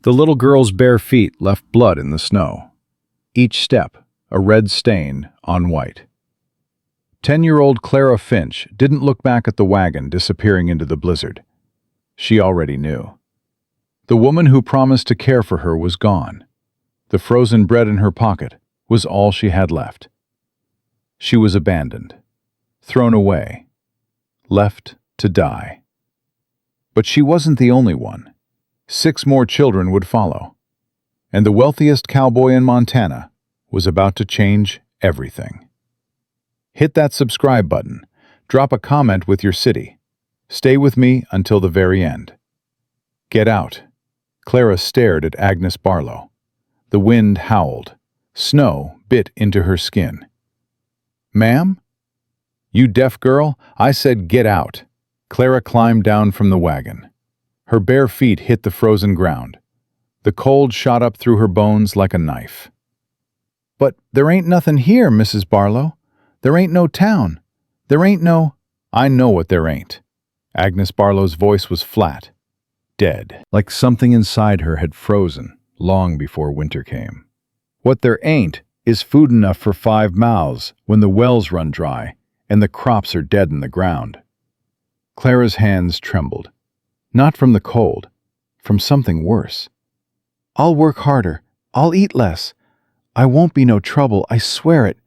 The little girl's bare feet left blood in the snow. Each step, a red stain on white. 10-year-old Clara Finch didn't look back at the wagon disappearing into the blizzard. She already knew. The woman who promised to care for her was gone. The frozen bread in her pocket was all she had left. She was abandoned, thrown away, left to die. But she wasn't the only one. 6 more children would follow. And the wealthiest cowboy in Montana was about to change everything. Hit that subscribe button. Drop a comment with your city. Stay with me until the very end. Get out. Clara stared at Agnes Barlow. The wind howled. Snow bit into her skin. Ma'am? You deaf girl, I said get out. Clara climbed down from the wagon. Her bare feet hit the frozen ground. The cold shot up through her bones like a knife. But there ain't nothing here, Mrs. Barlow. There ain't no town. There ain't no— I know what there ain't. Agnes Barlow's voice was flat, dead, like something inside her had frozen long before winter came. What there ain't is food enough for 5 mouths when the wells run dry and the crops are dead in the ground. Clara's hands trembled, not from the cold, from something worse. I'll work harder. I'll eat less. I won't be no trouble, I swear it.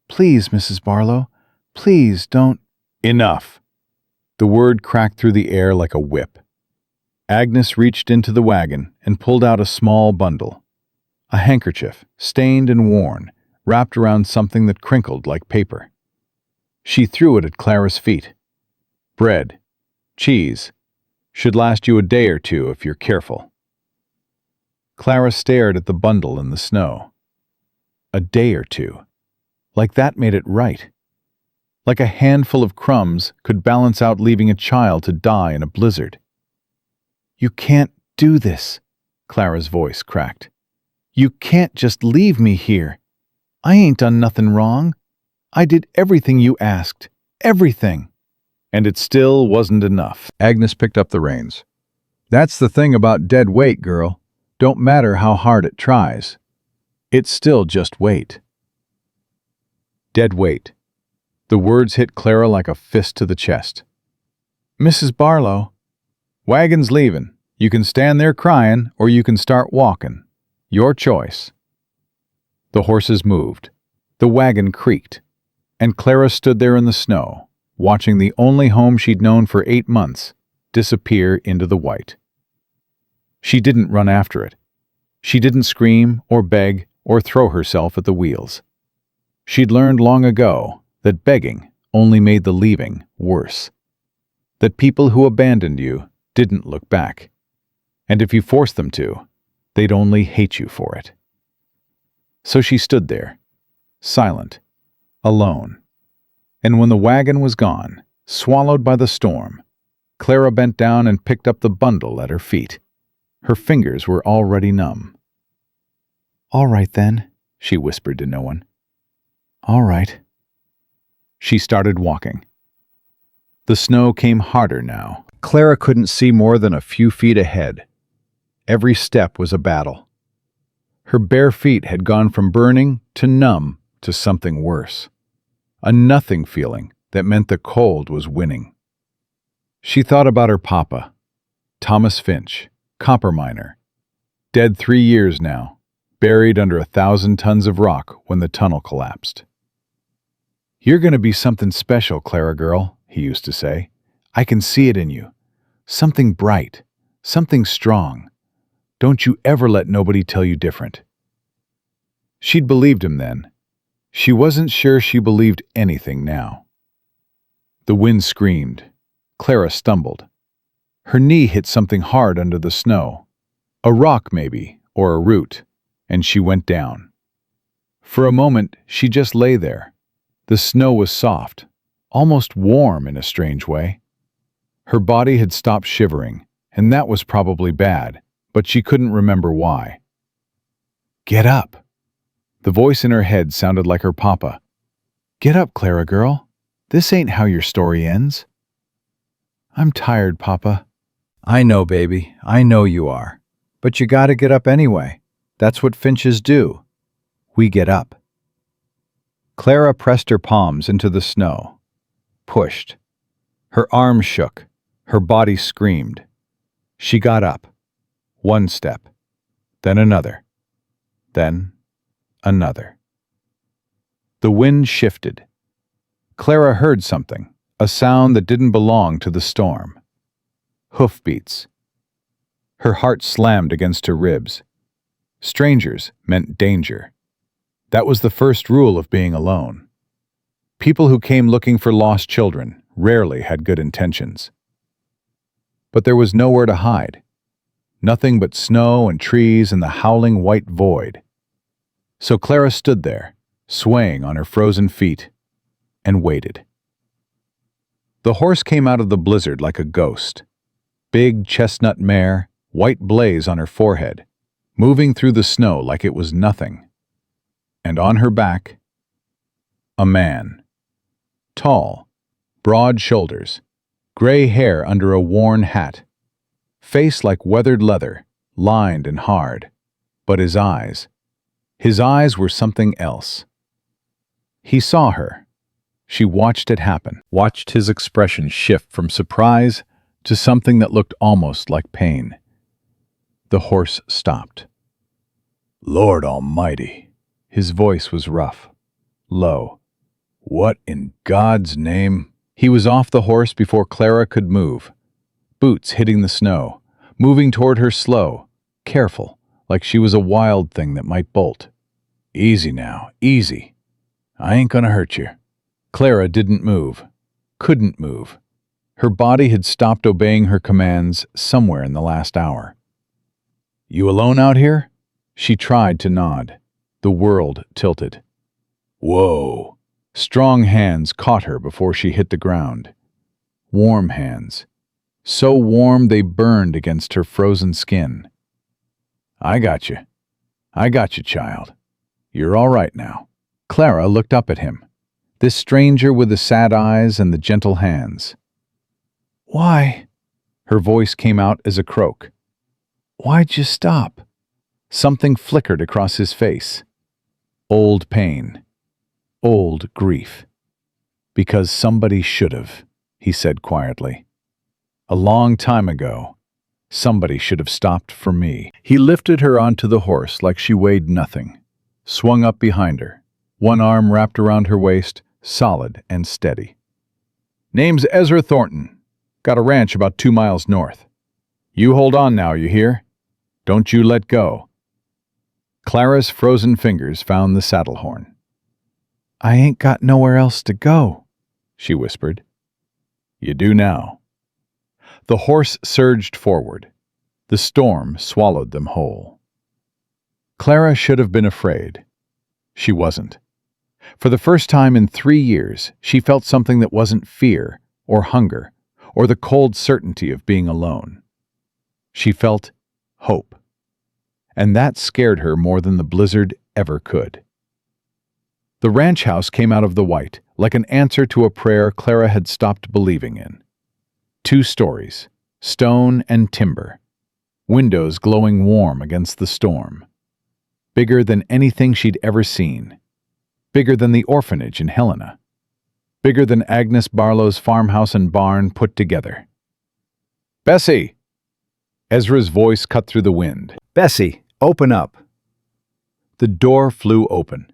Please, Mrs. Barlow, please don't— Enough! The word cracked through the air like a whip. Agnes reached into the wagon and pulled out a small bundle. A handkerchief, stained and worn, wrapped around something that crinkled like paper. She threw it at Clara's feet. Bread, cheese, should last you a day or two if you're careful. Clara stared at the bundle in the snow. A day or two. Like that made it right. Like a handful of crumbs could balance out leaving a child to die in a blizzard. You can't do this, Clara's voice cracked. You can't just leave me here. I ain't done nothing wrong. I did everything you asked. Everything. And it still wasn't enough. Agnes picked up the reins. That's the thing about dead weight, girl. Don't matter how hard it tries. It's still just weight. Dead weight. The words hit Clara like a fist to the chest. Mrs. Barlow, wagon's leaving. You can stand there crying or you can start walking. Your choice. The horses moved. The wagon creaked. And Clara stood there in the snow, watching the only home she'd known for 8 months disappear into the white. She didn't run after it. She didn't scream or beg or throw herself at the wheels. She'd learned long ago that begging only made the leaving worse. That people who abandoned you didn't look back. And if you forced them to, they'd only hate you for it. So she stood there, silent, alone. And when the wagon was gone, swallowed by the storm, Clara bent down and picked up the bundle at her feet. Her fingers were already numb. All right then, she whispered to no one. All right. She started walking. The snow came harder now. Clara couldn't see more than a few feet ahead. Every step was a battle. Her bare feet had gone from burning to numb to something worse. A nothing feeling that meant the cold was winning. She thought about her papa, Thomas Finch, copper miner, dead 3 years now, buried under 1,000 tons of rock when the tunnel collapsed. You're going to be something special, Clara girl, he used to say. I can see it in you. Something bright, something strong. Don't you ever let nobody tell you different. She'd believed him then. She wasn't sure she believed anything now. The wind screamed. Clara stumbled. Her knee hit something hard under the snow. A rock, maybe, or a root, and she went down. For a moment, she just lay there. The snow was soft, almost warm in a strange way. Her body had stopped shivering, and that was probably bad, but she couldn't remember why. Get up. The voice in her head sounded like her papa. Get up, Clara girl. This ain't how your story ends. I'm tired, Papa. I know, baby. I know you are. But you gotta get up anyway. That's what finches do. We get up. Clara pressed her palms into the snow, pushed. Her arms shook. Her body screamed. She got up. One step. Then another. Then another. The wind shifted. Clara heard something, a sound that didn't belong to the storm. Hoofbeats. Her heart slammed against her ribs. Strangers meant danger. That was the first rule of being alone. People who came looking for lost children rarely had good intentions. But there was nowhere to hide. Nothing but snow and trees and the howling white void. So Clara stood there, swaying on her frozen feet, and waited. The horse came out of the blizzard like a ghost. Big chestnut mare, white blaze on her forehead, moving through the snow like it was nothing. And on her back, a man. Tall, broad shoulders, gray hair under a worn hat, face like weathered leather, lined and hard. But his eyes were something else. He saw her. She watched it happen, watched his expression shift from surprise to something that looked almost like pain. The horse stopped. Lord Almighty! His voice was rough, low. What in God's name? He was off the horse before Clara could move. Boots hitting the snow, moving toward her slow, careful, like she was a wild thing that might bolt. Easy now, easy. I ain't gonna hurt you. Clara didn't move, couldn't move. Her body had stopped obeying her commands somewhere in the last hour. You alone out here? She tried to nod. The world tilted. Whoa! Strong hands caught her before she hit the ground. Warm hands. So warm they burned against her frozen skin. I got you, child. You're all right now. Clara looked up at him. This stranger with the sad eyes and the gentle hands. Why? Her voice came out as a croak. Why'd you stop? Something flickered across his face. Old pain. Old grief. Because somebody should have, he said quietly. A long time ago, somebody should have stopped for me. He lifted her onto the horse like she weighed nothing, swung up behind her, one arm wrapped around her waist, solid and steady. Name's Ezra Thornton. Got a ranch about 2 miles north. You hold on now, you hear? Don't you let go. Clara's frozen fingers found the saddle horn. I ain't got nowhere else to go, she whispered. You do now. The horse surged forward. The storm swallowed them whole. Clara should have been afraid. She wasn't. For the first time in 3 years, she felt something that wasn't fear or hunger or the cold certainty of being alone. She felt hope. And that scared her more than the blizzard ever could. The ranch house came out of the white, like an answer to a prayer Clara had stopped believing in. 2 stories, stone and timber, windows glowing warm against the storm. Bigger than anything she'd ever seen. Bigger than the orphanage in Helena. Bigger than Agnes Barlow's farmhouse and barn put together. Bessie! Ezra's voice cut through the wind. Bessie, open up. The door flew open.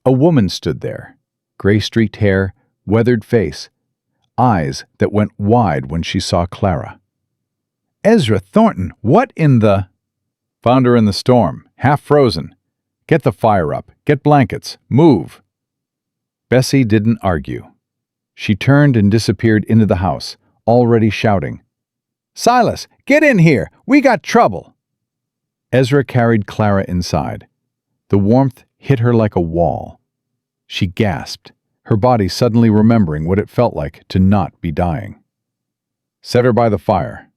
A woman stood there, gray-streaked hair, weathered face, eyes that went wide when she saw Clara. Ezra Thornton, what in the... Found her in the storm, half frozen. Get the fire up, get blankets, move. Bessie didn't argue. She turned and disappeared into the house, already shouting. Silas, get in here! We got trouble! Ezra carried Clara inside. The warmth hit her like a wall. She gasped, her body suddenly remembering what it felt like to not be dying. Set her by the fire.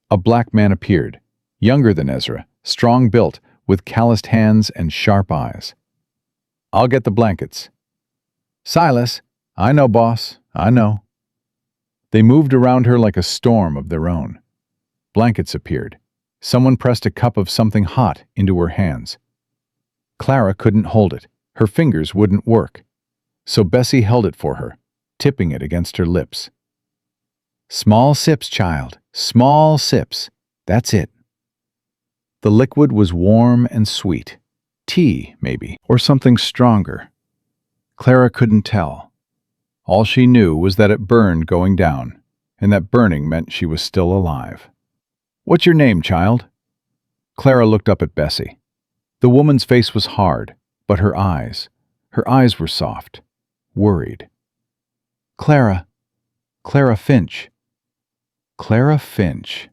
A black man appeared, younger than Ezra, strong-built, with calloused hands and sharp eyes. I'll get the blankets. Silas, I know, boss, I know. They moved around her like a storm of their own. Blankets appeared, Someone pressed a cup of something hot into her hands. Clara couldn't hold it. Her fingers wouldn't work. So Bessie held it for her, tipping it against her lips. "Small sips, child. Small sips. That's it." The liquid was warm and sweet. Tea, maybe, or something stronger. Clara couldn't tell. All she knew was that it burned going down, and that burning meant she was still alive. "What's your name, child?" Clara looked up at Bessie. The woman's face was hard, but her eyes were soft, worried. "Clara Finch." "Clara Finch."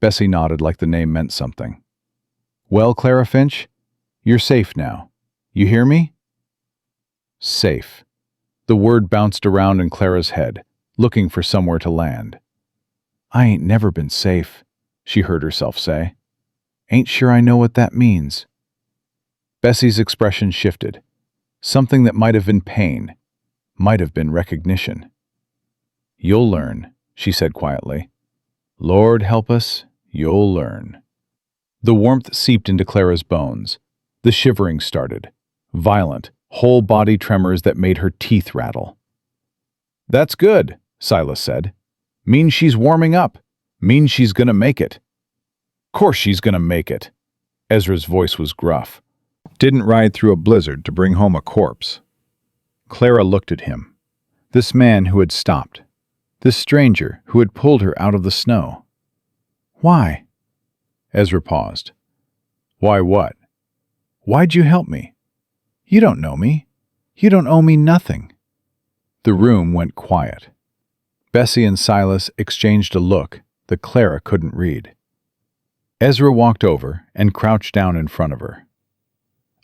Bessie nodded like the name meant something. "Well, Clara Finch, you're safe now. You hear me?" Safe. The word bounced around in Clara's head, looking for somewhere to land. "I ain't never been safe," she heard herself say. "Ain't sure I know what that means." Bessie's expression shifted. Something that might have been pain, might have been recognition. "You'll learn," she said quietly. "Lord help us, you'll learn." The warmth seeped into Clara's bones. The shivering started. Violent, whole-body tremors that made her teeth rattle. "That's good," Silas said. "Means she's warming up. Means she's gonna make it." "Course she's gonna make it." Ezra's voice was gruff. "Didn't ride through a blizzard to bring home a corpse." Clara looked at him. This man who had stopped. This stranger who had pulled her out of the snow. "Why?" Ezra paused. "Why what?" "Why'd you help me? You don't know me. You don't owe me nothing." The room went quiet. Bessie and Silas exchanged a look that Clara couldn't read. Ezra walked over and crouched down in front of her.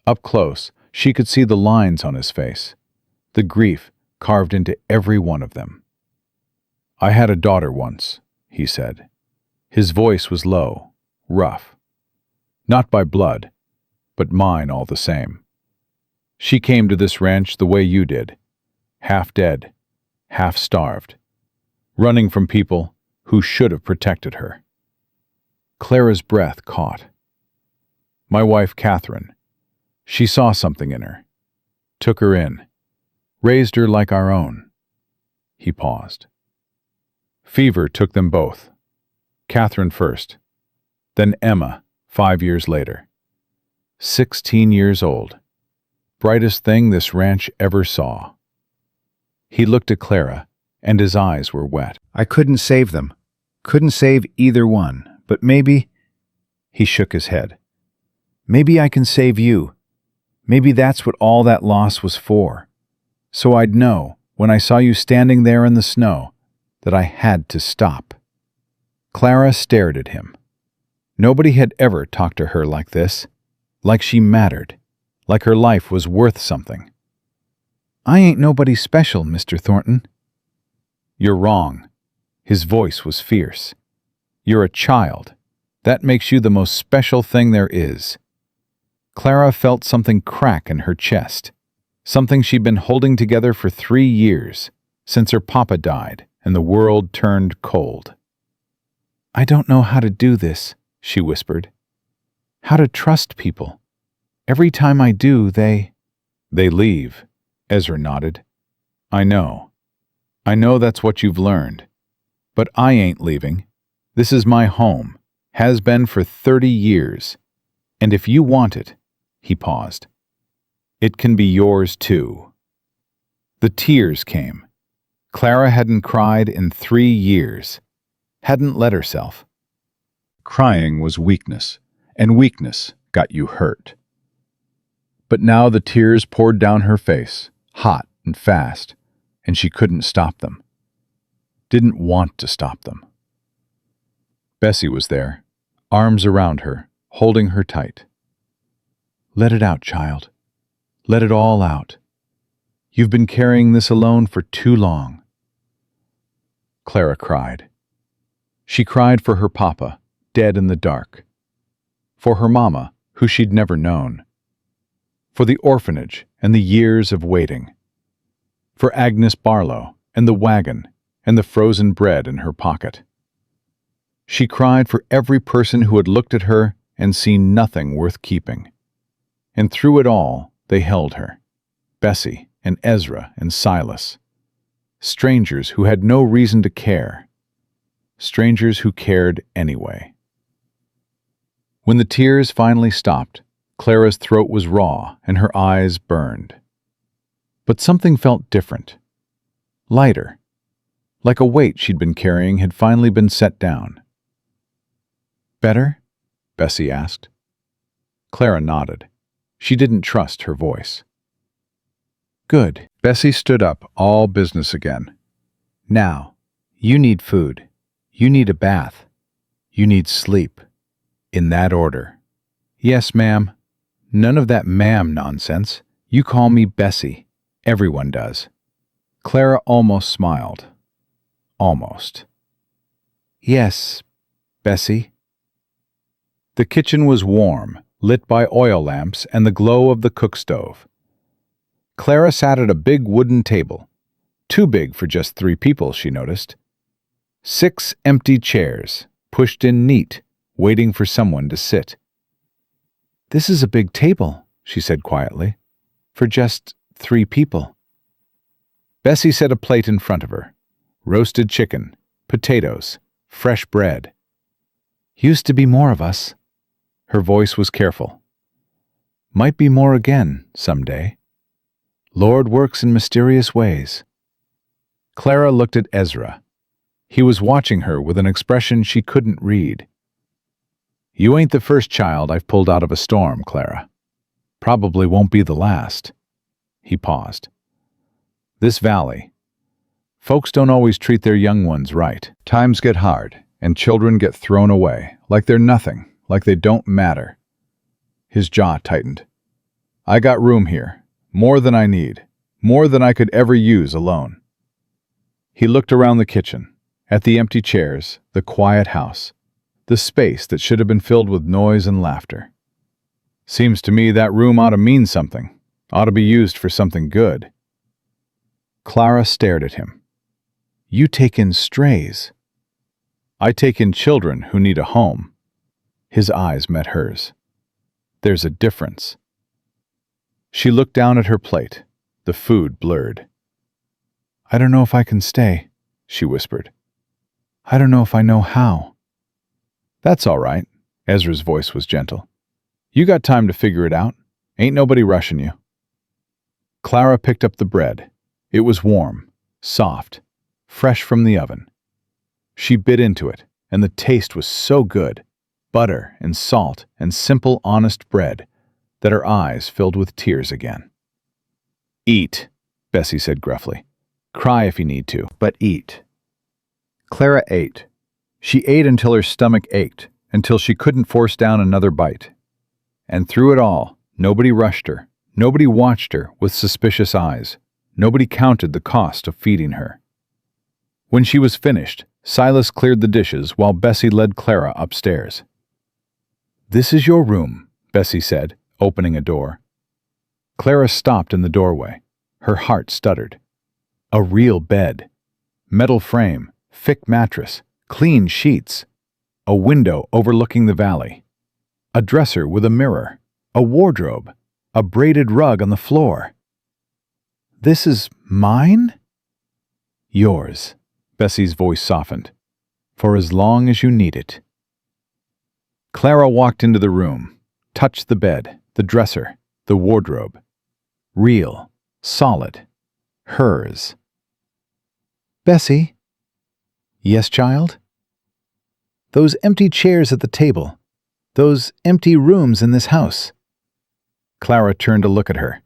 Up close, she could see the lines on his face, the grief carved into every one of them. "I had a daughter once," he said. His voice was low, rough. "Not by blood, but mine all the same. She came to this ranch the way you did, half dead, half starved, running from people who should have protected her." Clara's breath caught. "My wife, Catherine, she saw something in her, took her in, raised her like our own." He paused. "Fever took them both. Catherine first, then Emma 5 years later. 16 years old. Brightest thing this ranch ever saw." He looked at Clara, and his eyes were wet. "I couldn't save them. Couldn't save either one, but maybe—" He shook his head. "Maybe I can save you. Maybe that's what all that loss was for. So I'd know, when I saw you standing there in the snow, that I had to stop." Clara stared at him. Nobody had ever talked to her like this, like she mattered, like her life was worth something. "I ain't nobody special, Mr. Thornton." "You're wrong." His voice was fierce. "You're a child. That makes you the most special thing there is." Clara felt something crack in her chest, something she'd been holding together for 3 years, since her papa died and the world turned cold. "I don't know how to do this," she whispered. "How to trust people. Every time I do, they leave," Ezra nodded. "I know. I know that's what you've learned. But I ain't leaving. This is my home, has been for 30 years. And if you want it," he paused, "it can be yours too." The tears came. Clara hadn't cried in 3 years, hadn't let herself. Crying was weakness, and weakness got you hurt. But now the tears poured down her face, hot and fast, and she couldn't stop them. Didn't want to stop them. Bessie was there, arms around her, holding her tight. "Let it out, child. Let it all out. You've been carrying this alone for too long." Clara cried. She cried for her papa, dead in the dark. For her mama, who she'd never known. For the orphanage and the years of waiting. For Agnes Barlow and the wagon and the frozen bread in her pocket. She cried for every person who had looked at her and seen nothing worth keeping. And through it all, they held her, Bessie and Ezra and Silas, strangers who had no reason to care, strangers who cared anyway. When the tears finally stopped, Clara's throat was raw and her eyes burned. But something felt different, lighter, like a weight she'd been carrying had finally been set down. "Better?" Bessie asked. Clara nodded. She didn't trust her voice. "Good." Bessie stood up, all business again. "Now, you need food. You need a bath. You need sleep. In that order." "Yes, ma'am." "None of that ma'am nonsense. You call me Bessie. Everyone does." Clara almost smiled. Almost. "Yes, Bessie." The kitchen was warm, lit by oil lamps and the glow of the cook stove. Clara sat at a big wooden table. Too big for just 3 people, she noticed. 6 empty chairs, pushed in neat, waiting for someone to sit. "This is a big table," she said quietly, "for just 3 people." Bessie set a plate in front of her. Roasted chicken, potatoes, fresh bread. "Used to be more of us." Her voice was careful. "Might be more again, someday. Lord works in mysterious ways." Clara looked at Ezra. He was watching her with an expression she couldn't read. "You ain't the first child I've pulled out of a storm, Clara. Probably won't be the last." He paused. "This valley. Folks don't always treat their young ones right. Times get hard, and children get thrown away, like they're nothing, like they don't matter." His jaw tightened. "I got room here, more than I need, more than I could ever use alone." He looked around the kitchen, at the empty chairs, the quiet house, the space that should have been filled with noise and laughter. "Seems to me that room ought to mean something, ought to be used for something good." Clara stared at him. "You take in strays." "I take in children who need a home." His eyes met hers. "There's a difference." She looked down at her plate, the food blurred. "I don't know if I can stay," she whispered. "I don't know if I know how." "That's all right," Ezra's voice was gentle. "You got time to figure it out. Ain't nobody rushing you." Clara picked up the bread. It was warm, soft, fresh from the oven. She bit into it, and the taste was so good, butter and salt and simple, honest bread, that her eyes filled with tears again. "Eat," Bessie said gruffly. "Cry if you need to, but eat." Clara ate. She ate until her stomach ached, until she couldn't force down another bite. And through it all, nobody rushed her, nobody watched her with suspicious eyes, nobody counted the cost of feeding her. When she was finished, Silas cleared the dishes while Bessie led Clara upstairs. "This is your room," Bessie said, opening a door. Clara stopped in the doorway. Her heart stuttered. A real bed. Metal frame, thick mattress, clean sheets. A window overlooking the valley. A dresser with a mirror. A wardrobe. A braided rug on the floor. "This is mine?" "Yours," Bessie's voice softened. "For as long as you need it." Clara walked into the room, touched the bed, the dresser, the wardrobe. Real, solid, hers. "Bessie?" "Yes, child?" "Those empty chairs at the table, those empty rooms in this house." Clara turned to look at her.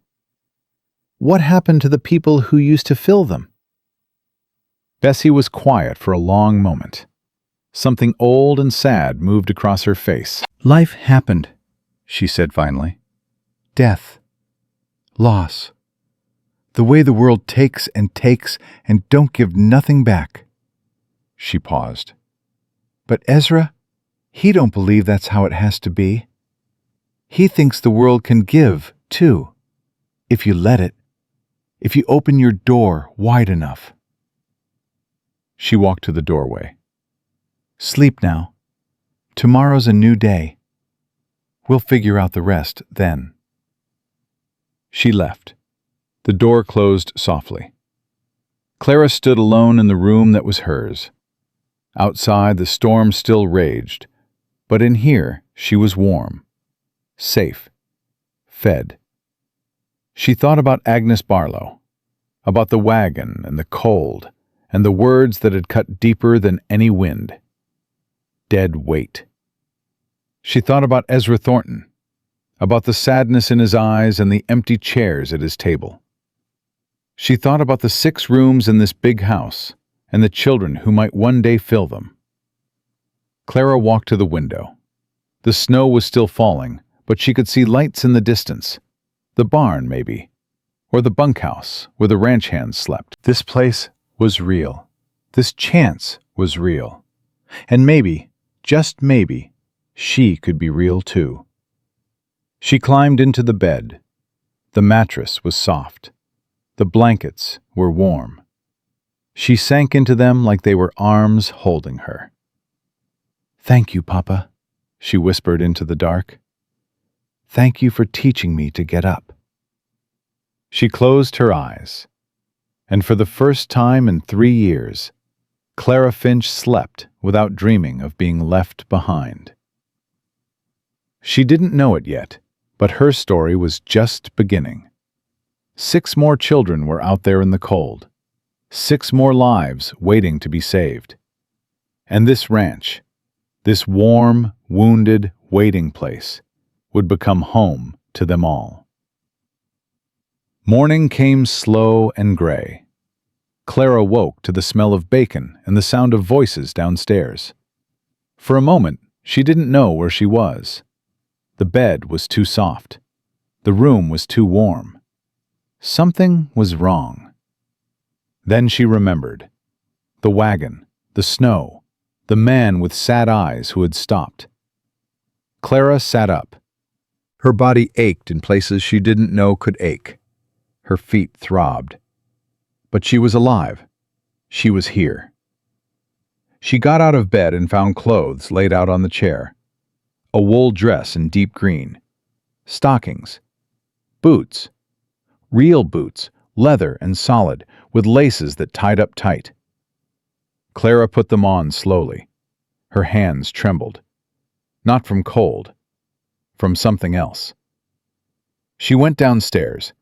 "What happened to the people who used to fill them?" Bessie was quiet for a long moment. Something old and sad moved across her face. "Life happened," she said finally. "Death. Loss. The way the world takes and don't give nothing back." She paused. "But Ezra, he don't believe that's how it has to be. He thinks the world can give, too, if you let it, if you open your door wide enough." She walked to the doorway. Sleep now. Tomorrow's a new day. We'll figure out the rest then." She left. The door closed softly. Clara stood alone in the room that was hers. Outside, the storm still raged, but in here she was warm, safe, fed. She thought about Agnes Barlow, about the wagon and the cold, and the words that had cut deeper than any wind. Dead weight. She thought about Ezra Thornton, about the sadness in his eyes and the empty chairs at his table. She thought about the 6 rooms in this big house and the children who might one day fill them. Clara walked to the window. The snow was still falling, but she could see lights in the distance. The barn, maybe, or the bunkhouse where the ranch hands slept. This place was real. This chance was real. And maybe, just maybe, she could be real too. She climbed into the bed. The mattress was soft. The blankets were warm. She sank into them like they were arms holding her. "Thank you, Papa," she whispered into the dark. "Thank you for teaching me to get up." She closed her eyes, and for the first time in 3 years, Clara Finch slept without dreaming of being left behind. She didn't know it yet, but her story was just beginning. 6 more children were out there in the cold. 6 more lives waiting to be saved. And this ranch, this warm, wounded, waiting place, would become home to them all. Morning came slow and gray. Clara woke to the smell of bacon and the sound of voices downstairs. For a moment, she didn't know where she was. The bed was too soft. The room was too warm. Something was wrong. Then she remembered. The wagon, the snow, the man with sad eyes who had stopped. Clara sat up. Her body ached in places she didn't know could ache. Her feet throbbed. But she was alive. She was here. She got out of bed and found clothes laid out on the chair. A wool dress in deep green. Stockings. Boots. Real boots, leather and solid, with laces that tied up tight. Clara put them on slowly. Her hands trembled. Not from cold. From something else. She went downstairs.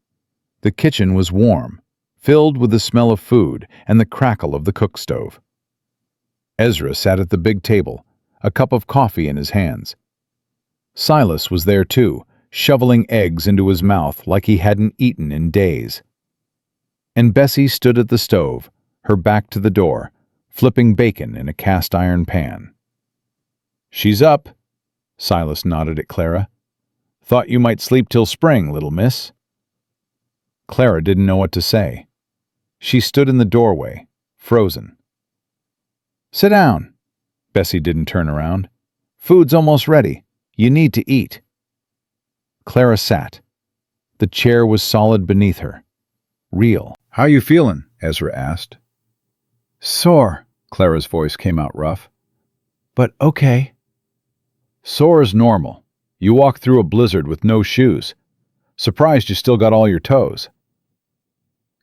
The kitchen was warm, filled with the smell of food and the crackle of the cook stove. Ezra sat at the big table, a cup of coffee in his hands. Silas was there too, shoveling eggs into his mouth like he hadn't eaten in days. And Bessie stood at the stove, her back to the door, flipping bacon in a cast-iron pan. "She's up," Silas nodded at Clara. "Thought you might sleep till spring, little miss." Clara didn't know what to say. She stood in the doorway, frozen. "Sit down." Bessie didn't turn around. "Food's almost ready. You need to eat." Clara sat. The chair was solid beneath her. Real. "How you feeling?" Ezra asked. "Sore," Clara's voice came out rough. "But okay." "Sore's normal. You walked through a blizzard with no shoes. Surprised you still got all your toes."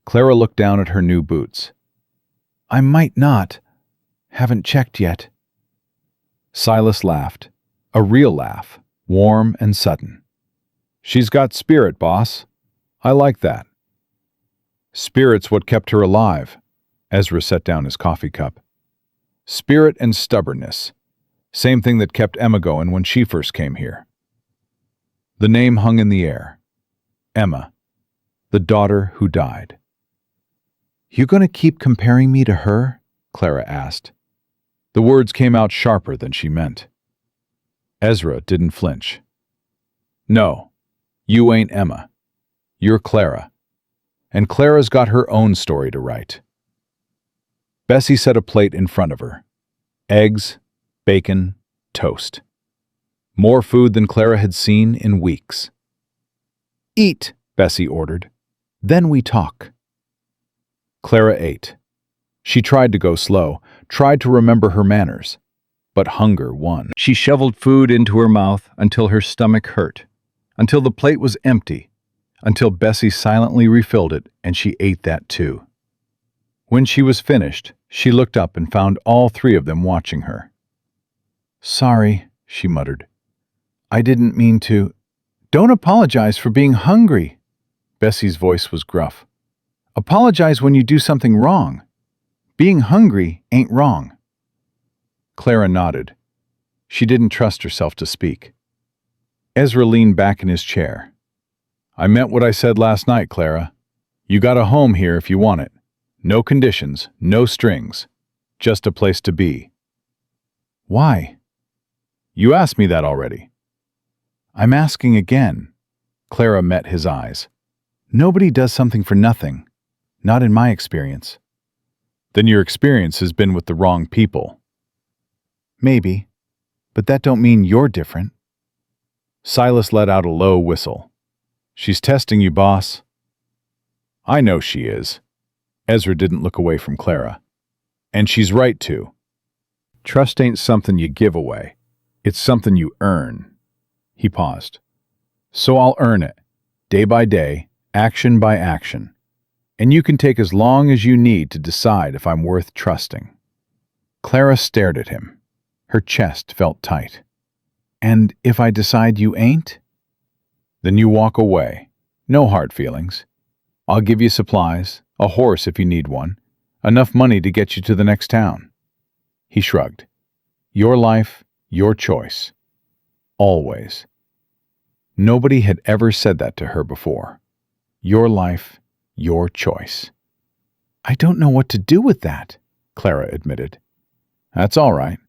Clara looked down at her new boots. "I might not. Haven't checked yet." Silas laughed. A real laugh, warm and sudden. "She's got spirit, boss. I like that." "Spirit's what kept her alive." Ezra set down his coffee cup. "Spirit and stubbornness. Same thing that kept Emma going when she first came here." The name hung in the air. Emma, the daughter who died. "You gonna keep comparing me to her?" Clara asked. The words came out sharper than she meant. Ezra didn't flinch. "No, you ain't Emma. You're Clara. And Clara's got her own story to write." Bessie set a plate in front of her. Eggs, bacon, toast. More food than Clara had seen in weeks. "Eat," Bessie ordered. "Then we talk." Clara ate. She tried to go slow, tried to remember her manners. but hunger won. She shoveled food into her mouth until her stomach hurt, until the plate was empty, until Bessie silently refilled it and she ate that too. When she was finished, she looked up and found all three of them watching her. "Sorry," she muttered. "I didn't mean to." "Don't apologize for being hungry." Bessie's voice was gruff. "Apologize when you do something wrong. Being hungry ain't wrong." Clara nodded. She didn't trust herself to speak. Ezra leaned back in his chair. "I meant what I said last night, Clara. You got a home here if you want it. No conditions, no strings. Just a place to be." "Why?" "You asked me that already." "I'm asking again." Clara met his eyes. "Nobody does something for nothing. Not in my experience." "Then your experience has been with the wrong people." "Maybe, but that don't mean you're different." Silas let out a low whistle. "She's testing you, boss." "I know she is." Ezra didn't look away from Clara. "And she's right to. Trust ain't something you give away. It's something you earn." He paused. "So I'll earn it, day by day, action by action. And you can take as long as you need to decide if I'm worth trusting." Clara stared at him. Her chest felt tight. "And if I decide you ain't?" "Then you walk away. No hard feelings. I'll give you supplies, a horse if you need one, enough money to get you to the next town." He shrugged. "Your life, your choice. Always." Nobody had ever said that to her before. Your life, your choice. "I don't know what to do with that," Clara admitted. "That's all right.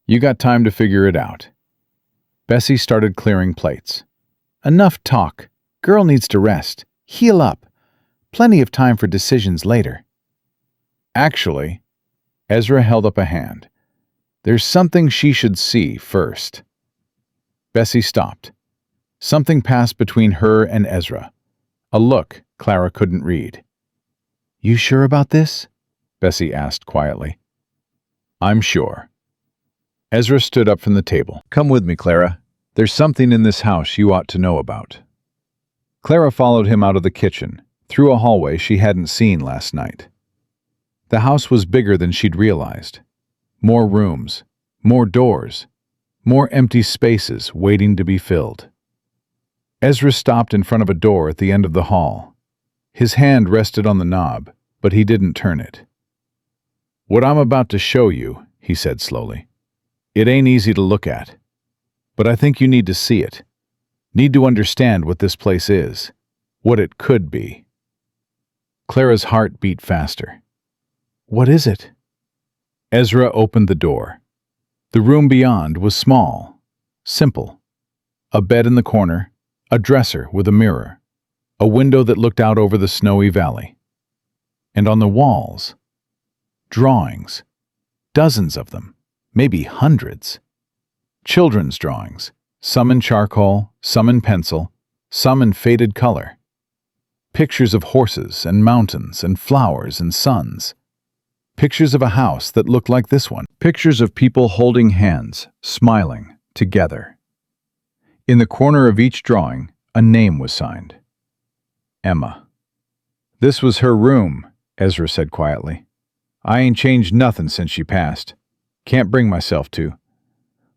You got time to figure it out." Bessie started clearing plates. "Enough talk. Girl needs to rest. Heal up. Plenty of time for decisions later." "Actually," Ezra held up a hand, "there's something she should see first." Bessie stopped. Something passed between her and Ezra. A look Clara couldn't read. "You sure about this?" Bessie asked quietly. "I'm sure." Ezra stood up from the table. "Come with me, Clara. There's something in this house you ought to know about." Clara followed him out of the kitchen, through a hallway she hadn't seen last night. The house was bigger than she'd realized. More rooms, more doors, more empty spaces waiting to be filled. Ezra stopped in front of a door at the end of the hall. His hand rested on the knob, but he didn't turn it. "What I'm about to show you," he said slowly, "it ain't easy to look at. But I think you need to see it. Need to understand what this place is, what it could be." Clara's heart beat faster. "What is it?" Ezra opened the door. The room beyond was small, simple. A bed in the corner, a dresser with a mirror, a window that looked out over the snowy valley. And on the walls, drawings, dozens of them, maybe hundreds. Children's drawings, some in charcoal, some in pencil, some in faded color. Pictures of horses and mountains and flowers and suns. Pictures of a house that looked like this one. Pictures of people holding hands, smiling, together. In the corner of each drawing, a name was signed. Emma. "This was her room," Ezra said quietly. "I ain't changed nothing since she passed. Can't bring myself to.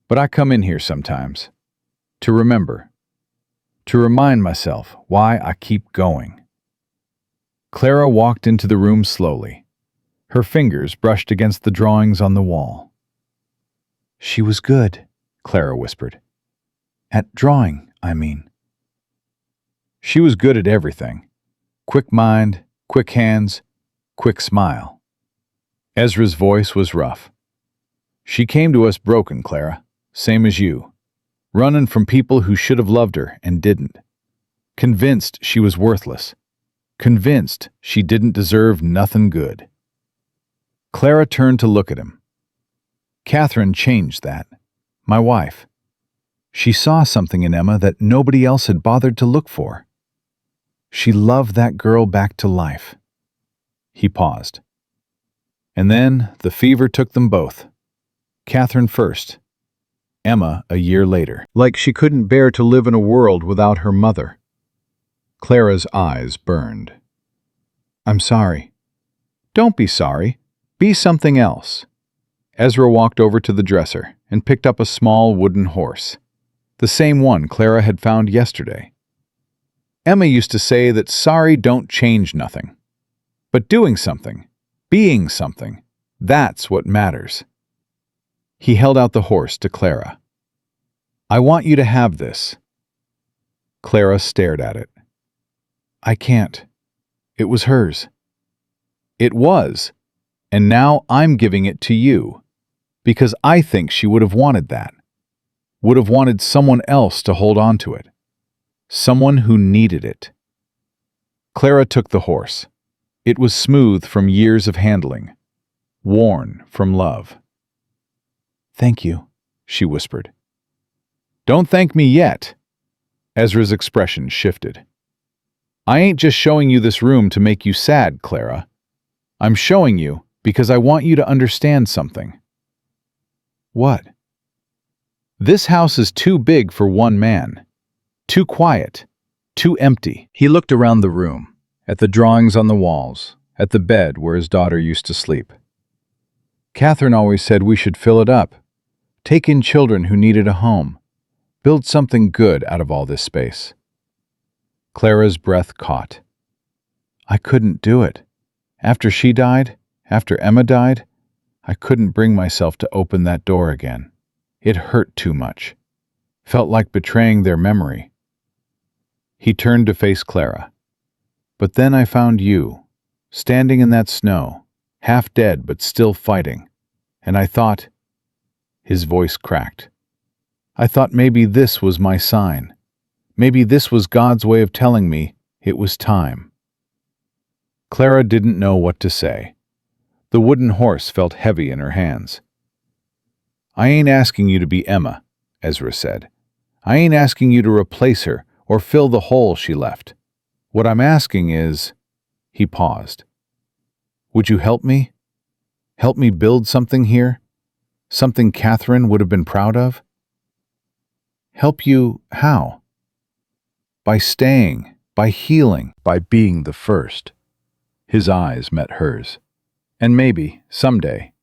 But I come in here sometimes. To remember. To remind myself why I keep going." Clara walked into the room slowly. Her fingers brushed against the drawings on the wall. "She was good," Clara whispered. "At drawing, I mean." "She was good at everything. Quick mind, quick hands, quick smile." Ezra's voice was rough. "She came to us broken, Clara, same as you. Running from people who should have loved her and didn't. Convinced she was worthless. Convinced she didn't deserve nothing good." Clara turned to look at him. "Catherine changed that. My wife. She saw something in Emma that nobody else had bothered to look for. She loved that girl back to life." He paused. "And then the fever took them both. Catherine first, Emma a year later. Like she couldn't bear to live in a world without her mother. Clara's eyes burned. I'm sorry. Don't be sorry. Be something else. Ezra walked over to the dresser and picked up a small wooden horse, the same one Clara had found yesterday. Emma used to say that sorry don't change nothing. But doing something, being something, that's what matters. He held out the horse to Clara. I want you to have this. Clara stared at it. I can't. It was hers. It was, and now I'm giving it to you, because I think she would have wanted that, would have wanted someone else to hold on to it, someone who needed it. Clara took the horse. It was smooth from years of handling, worn from love. Thank you, she whispered. Don't thank me yet. Ezra's expression shifted. I ain't just showing you this room to make you sad, Clara. I'm showing you because I want you to understand something. What? This house is too big for one man. Too quiet. Too empty. He looked around the room, at the drawings on the walls, at the bed where his daughter used to sleep. Catherine always said we should fill it up, take in children who needed a home, build something good out of all this space. Clara's breath caught. I couldn't do it. After she died, after Emma died, I couldn't bring myself to open that door again. It hurt too much. Felt like betraying their memory. He turned to face Clara. But then I found you, standing in that snow, half dead but still fighting. And I thought... His voice cracked. I thought maybe this was my sign. Maybe this was God's way of telling me it was time. Clara didn't know what to say. The wooden horse felt heavy in her hands. I ain't asking you to be Emma, Ezra said. I ain't asking you to replace her or fill the hole she left. What I'm asking is... He paused. Would you help me? Help me build something here? Something Catherine would have been proud of? Help you how? By staying, by healing, by being the first. His eyes met hers. And maybe, someday,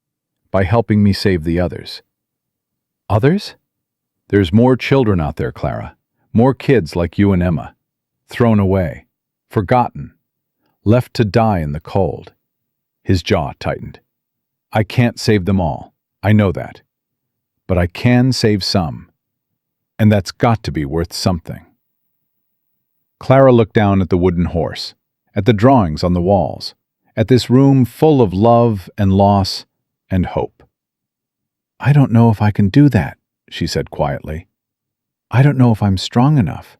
by helping me save the others. Others? There's more children out there, Clara. More kids like you and Emma. Thrown away. Forgotten. Left to die in the cold. His jaw tightened. I can't save them all. I know that. But I can save some. And that's got to be worth something. Clara looked down at the wooden horse, at the drawings on the walls, at this room full of love and loss and hope. I don't know if I can do that, she said quietly. I don't know if I'm strong enough.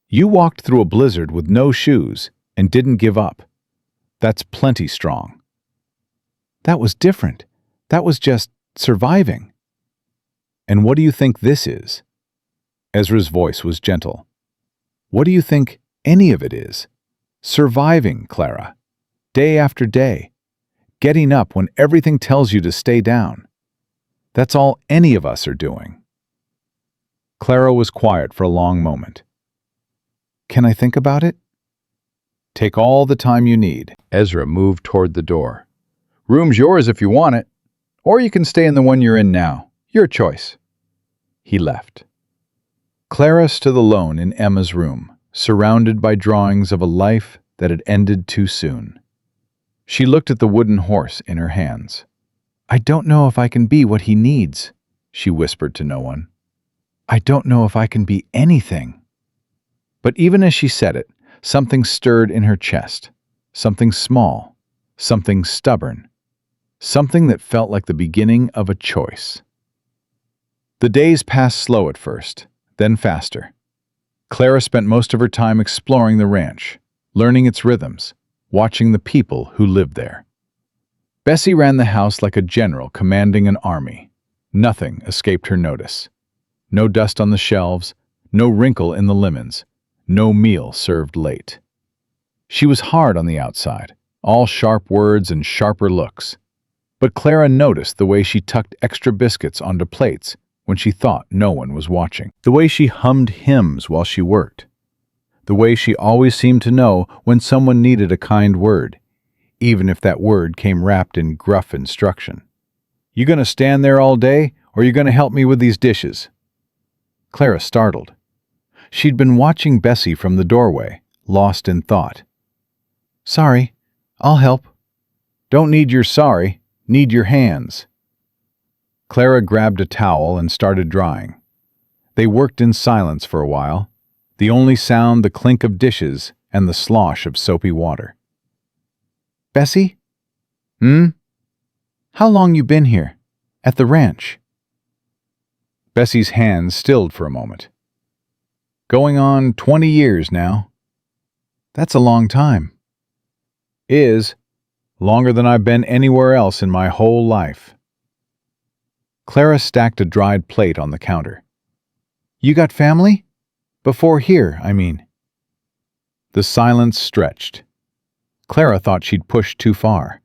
You walked through a blizzard with no shoes and didn't give up. That's plenty strong. That was different. That was just surviving. And what do you think this is? Ezra's voice was gentle. What do you think any of it is? Surviving, Clara. Day after day. Getting up when everything tells you to stay down. That's all any of us are doing. Clara was quiet for a long moment. Can I think about it? Take all the time you need. Ezra moved toward the door. Room's yours if you want it, or you can stay in the one you're in now. Your choice. He left. Clara stood alone in Emma's room, surrounded by drawings of a life that had ended too soon. She looked at the wooden horse in her hands. I don't know if I can be what he needs, she whispered to no one. I don't know if I can be anything. But even as she said it, something stirred in her chest, something small, something stubborn, something that felt like the beginning of a choice. The days passed slow at first, then faster. Clara spent most of her time exploring the ranch, learning its rhythms, watching the people who lived there. Bessie ran the house like a general commanding an army. Nothing escaped her notice. No dust on the shelves, no wrinkle in the lemons, no meal served late. She was hard on the outside, all sharp words and sharper looks. But Clara noticed the way she tucked extra biscuits onto plates when she thought no one was watching. The way she hummed hymns while she worked. The way she always seemed to know when someone needed a kind word, even if that word came wrapped in gruff instruction. "You gonna stand there all day, or you gonna help me with these dishes?" Clara startled. She'd been watching Bessie from the doorway, lost in thought. "Sorry, I'll help." "Don't need your sorry, need your hands." Clara grabbed a towel and started drying. They worked in silence for a while, the only sound the clink of dishes and the slosh of soapy water. "Bessie?" "Hmm? How long you been here? At the ranch?" Bessie's hands stilled for a moment. "Going on 20 years now." "That's a long time." "Is. Longer than I've been anywhere else in my whole life." Clara stacked a dried plate on the counter. "You got family? Before here, I mean." The silence stretched. Clara thought she'd pushed too far.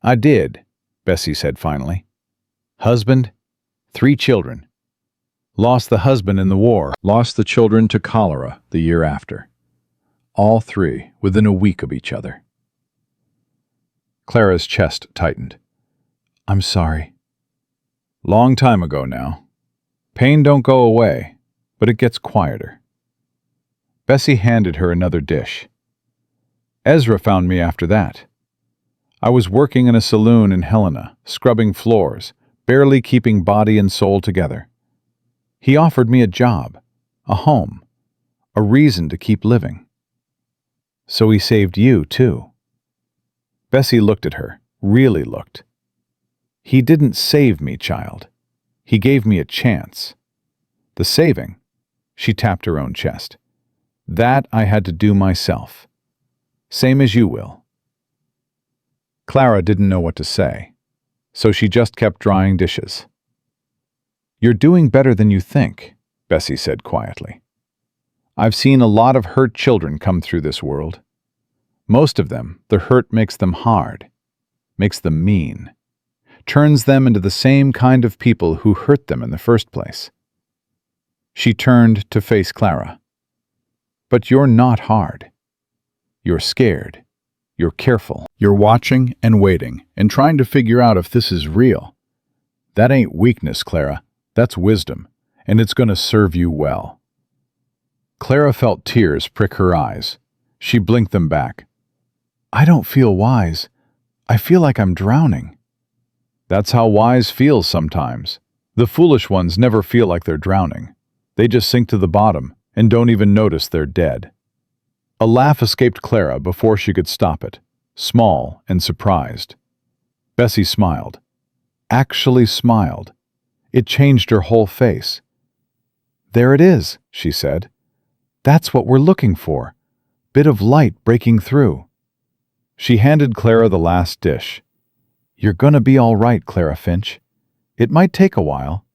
"I did," Bessie said finally. "Husband, 3 children. Lost the husband in the war, lost the children to cholera the year after. All 3 within a week of each other." Clara's chest tightened. "I'm sorry." "Long time ago now. Pain don't go away, but it gets quieter." Bessie handed her another dish. "Ezra found me after that. I was working in a saloon in Helena, scrubbing floors, barely keeping body and soul together. He offered me a job, a home, a reason to keep living. So he saved you, too." Bessie looked at her, really looked. "He didn't save me, child. He gave me a chance. The saving," she tapped her own chest, "that I had to do myself. Same as you will." Clara didn't know what to say, so she just kept drying dishes. "You're doing better than you think," Bessie said quietly. "I've seen a lot of hurt children come through this world. Most of them, the hurt makes them hard, makes them mean, turns them into the same kind of people who hurt them in the first place." She turned to face Clara. "But you're not hard. You're scared. You're careful. You're watching and waiting and trying to figure out if this is real. That ain't weakness, Clara. That's wisdom, and it's going to serve you well." Clara felt tears prick her eyes. She blinked them back. "I don't feel wise. I feel like I'm drowning." "That's how wise feels sometimes. The foolish ones never feel like they're drowning. They just sink to the bottom and don't even notice they're dead." A laugh escaped Clara before she could stop it, small and surprised. Bessie smiled. Actually smiled. It changed her whole face. "There it is," she said. "That's what we're looking for. Bit of light breaking through." She handed Clara the last dish. "You're gonna be all right, Clara Finch. It might take a while.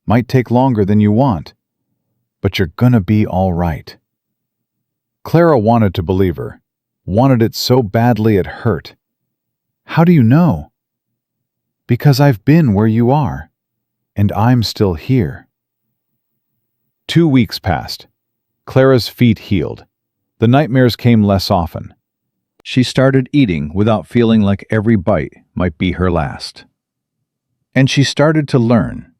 Might take longer than you want. But you're gonna be all right." Clara wanted to believe her, wanted it so badly it hurt. "How do you know?" "Because I've been where you are, and I'm still here." 2 weeks passed. Clara's feet healed. The nightmares came less often. She started eating without feeling like every bite might be her last. And she started to learn.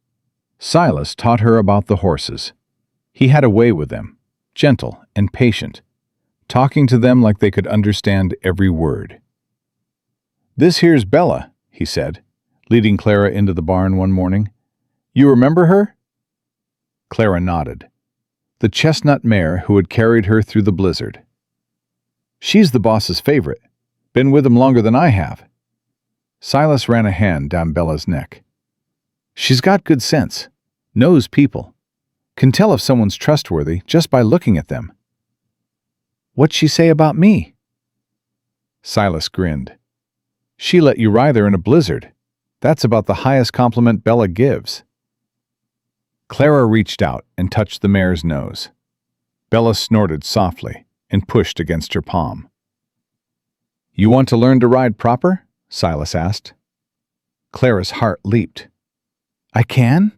Silas taught her about the horses. He had a way with them, gentle and patient, talking to them like they could understand every word. "This here's Bella," he said, leading Clara into the barn one morning. "You remember her?" Clara nodded. The chestnut mare who had carried her through the blizzard. "She's the boss's favorite. Been with him longer than I have." Silas ran a hand down Bella's neck. "She's got good sense. Knows people. Can tell if someone's trustworthy just by looking at them." "What'd she say about me?" Silas grinned. "She let you ride her in a blizzard. That's about the highest compliment Bella gives." Clara reached out and touched the mare's nose. Bella snorted softly and pushed against her palm. "You want to learn to ride proper?" Silas asked. Clara's heart leaped. I can?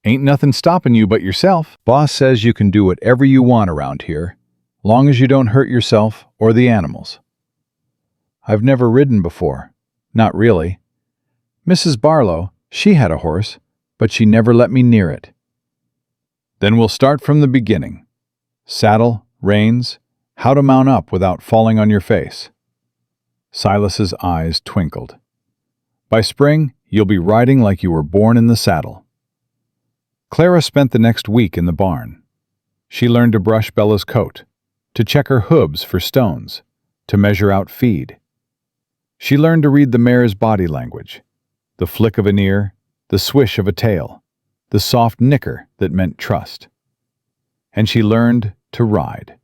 Ain't nothing stopping you but yourself. Boss says you can do whatever you want around here, long as you don't hurt yourself or the animals. I've never ridden before. Not really. Mrs. Barlow, she had a horse, but she never let me near it. Then we'll start from the beginning. Saddle, reins, how to mount up without falling on your face. Silas's eyes twinkled. By spring, you'll be riding like you were born in the saddle. Clara spent the next week in the barn. She learned to brush Bella's coat, to check her hooves for stones, to measure out feed. She learned to read the mare's body language, the flick of an ear, the swish of a tail, the soft nicker that meant trust. And she learned to ride.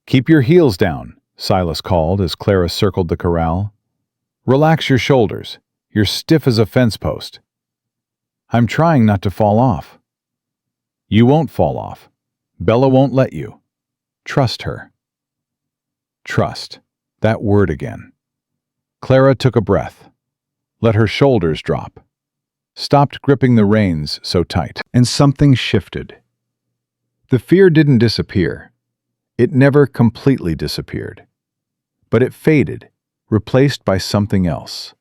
Keep your heels down, Silas called as Clara circled the corral. Relax your shoulders. You're stiff as a fence post. I'm trying not to fall off. You won't fall off. Bella won't let you. Trust her. Trust. That word again. Clara took a breath, let her shoulders drop, stopped gripping the reins so tight, and something shifted. The fear didn't disappear. It never completely disappeared. But it faded, replaced by something else.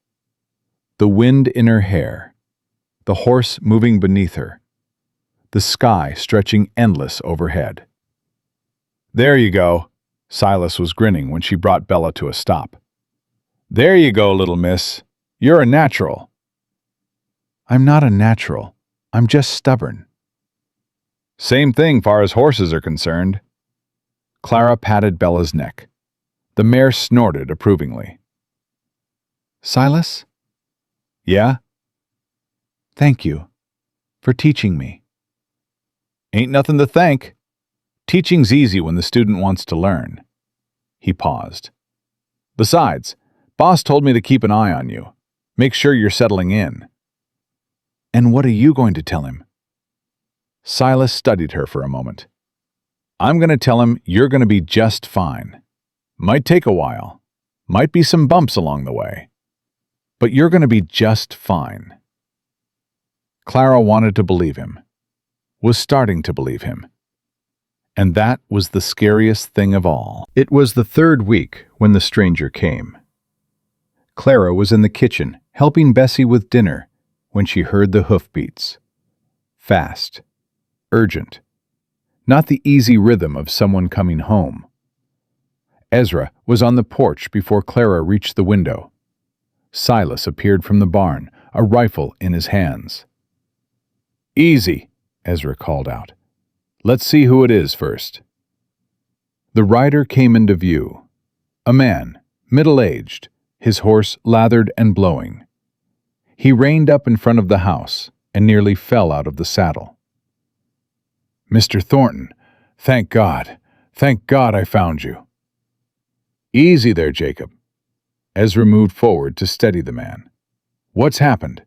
The wind in her hair, the horse moving beneath her, the sky stretching endless overhead. There you go, Silas was grinning when she brought Bella to a stop. There you go, little miss. You're a natural. I'm not a natural. I'm just stubborn. Same thing far as horses are concerned. Clara patted Bella's neck. The mare snorted approvingly. Silas? Yeah? Thank you for teaching me. Ain't nothing to thank. Teaching's easy when the student wants to learn. He paused. Besides, Boss told me to keep an eye on you. Make sure you're settling in. And what are you going to tell him? Silas studied her for a moment. I'm going to tell him you're going to be just fine. Might take a while. Might be some bumps along the way. But you're going to be just fine. Clara wanted to believe him. Was starting to believe him. And that was the scariest thing of all. It was the third week when the stranger came. Clara was in the kitchen, helping Bessie with dinner, when she heard the hoofbeats. Fast. Urgent. Not the easy rhythm of someone coming home. Ezra was on the porch before Clara reached the window. Silas appeared from the barn, a rifle in his hands. Easy, Ezra called out. Let's see who it is first. The rider came into view. A man, middle-aged, his horse lathered and blowing. He reined up in front of the house and nearly fell out of the saddle. Mr. Thornton, thank God I found you. Easy there, Jacob. Ezra moved forward to steady the man. What's happened?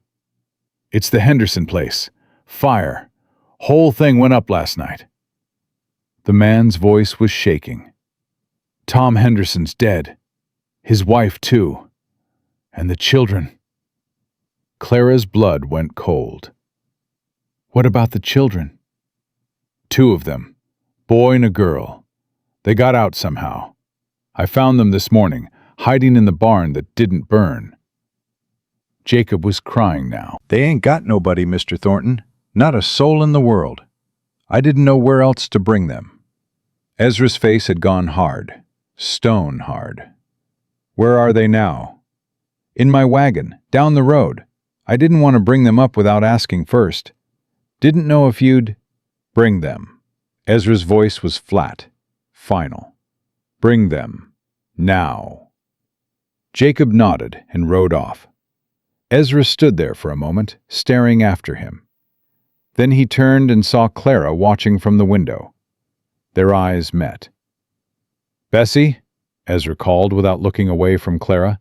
It's the Henderson place. Fire. Whole thing went up last night. The man's voice was shaking. Tom Henderson's dead. His wife, too. And the children. Clara's blood went cold. What about the children? 2 of them. Boy and a girl. They got out somehow. I found them this morning, hiding in the barn that didn't burn. Jacob was crying now. They ain't got nobody, Mr. Thornton. Not a soul in the world. I didn't know where else to bring them. Ezra's face had gone hard. Stone hard. Where are they now? In my wagon, down the road. I didn't want to bring them up without asking first. Didn't know if you'd... Bring them. Ezra's voice was flat, final. Bring them. Now. Jacob nodded and rode off. Ezra stood there for a moment, staring after him. Then he turned and saw Clara watching from the window. Their eyes met. Bessie, Ezra called without looking away from Clara.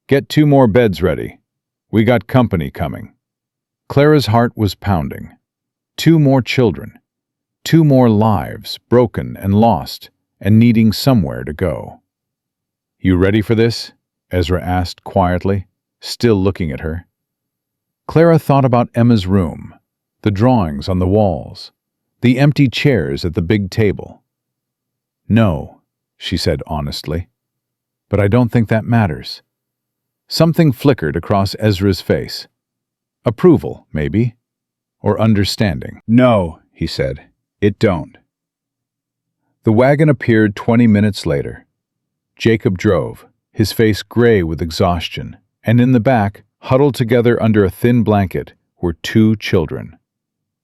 Get 2 more beds ready. We got company coming. Clara's heart was pounding. 2 more children. 2 more lives, broken and lost, and needing somewhere to go. You ready for this? Ezra asked quietly, still looking at her. Clara thought about Emma's room, the drawings on the walls, the empty chairs at the big table. No, she said honestly, but I don't think that matters. Something flickered across Ezra's face. Approval, maybe, or understanding. No, he said, it don't. The wagon appeared 20 minutes later. Jacob drove, his face gray with exhaustion, and in the back, huddled together under a thin blanket, were 2 children.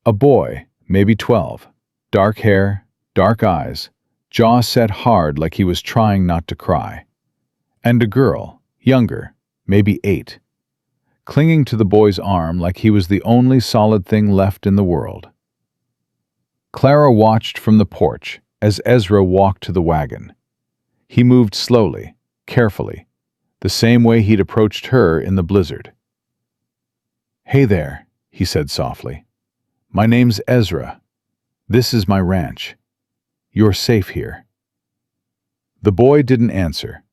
A boy, maybe 12, dark hair, dark eyes, jaw set hard like he was trying not to cry. And a girl, younger, maybe 8, clinging to the boy's arm like he was the only solid thing left in the world. Clara watched from the porch as Ezra walked to the wagon. He moved slowly, carefully, the same way he'd approached her in the blizzard. "Hey there," he said softly. "My name's Ezra. This is my ranch. You're safe here." The boy didn't answer,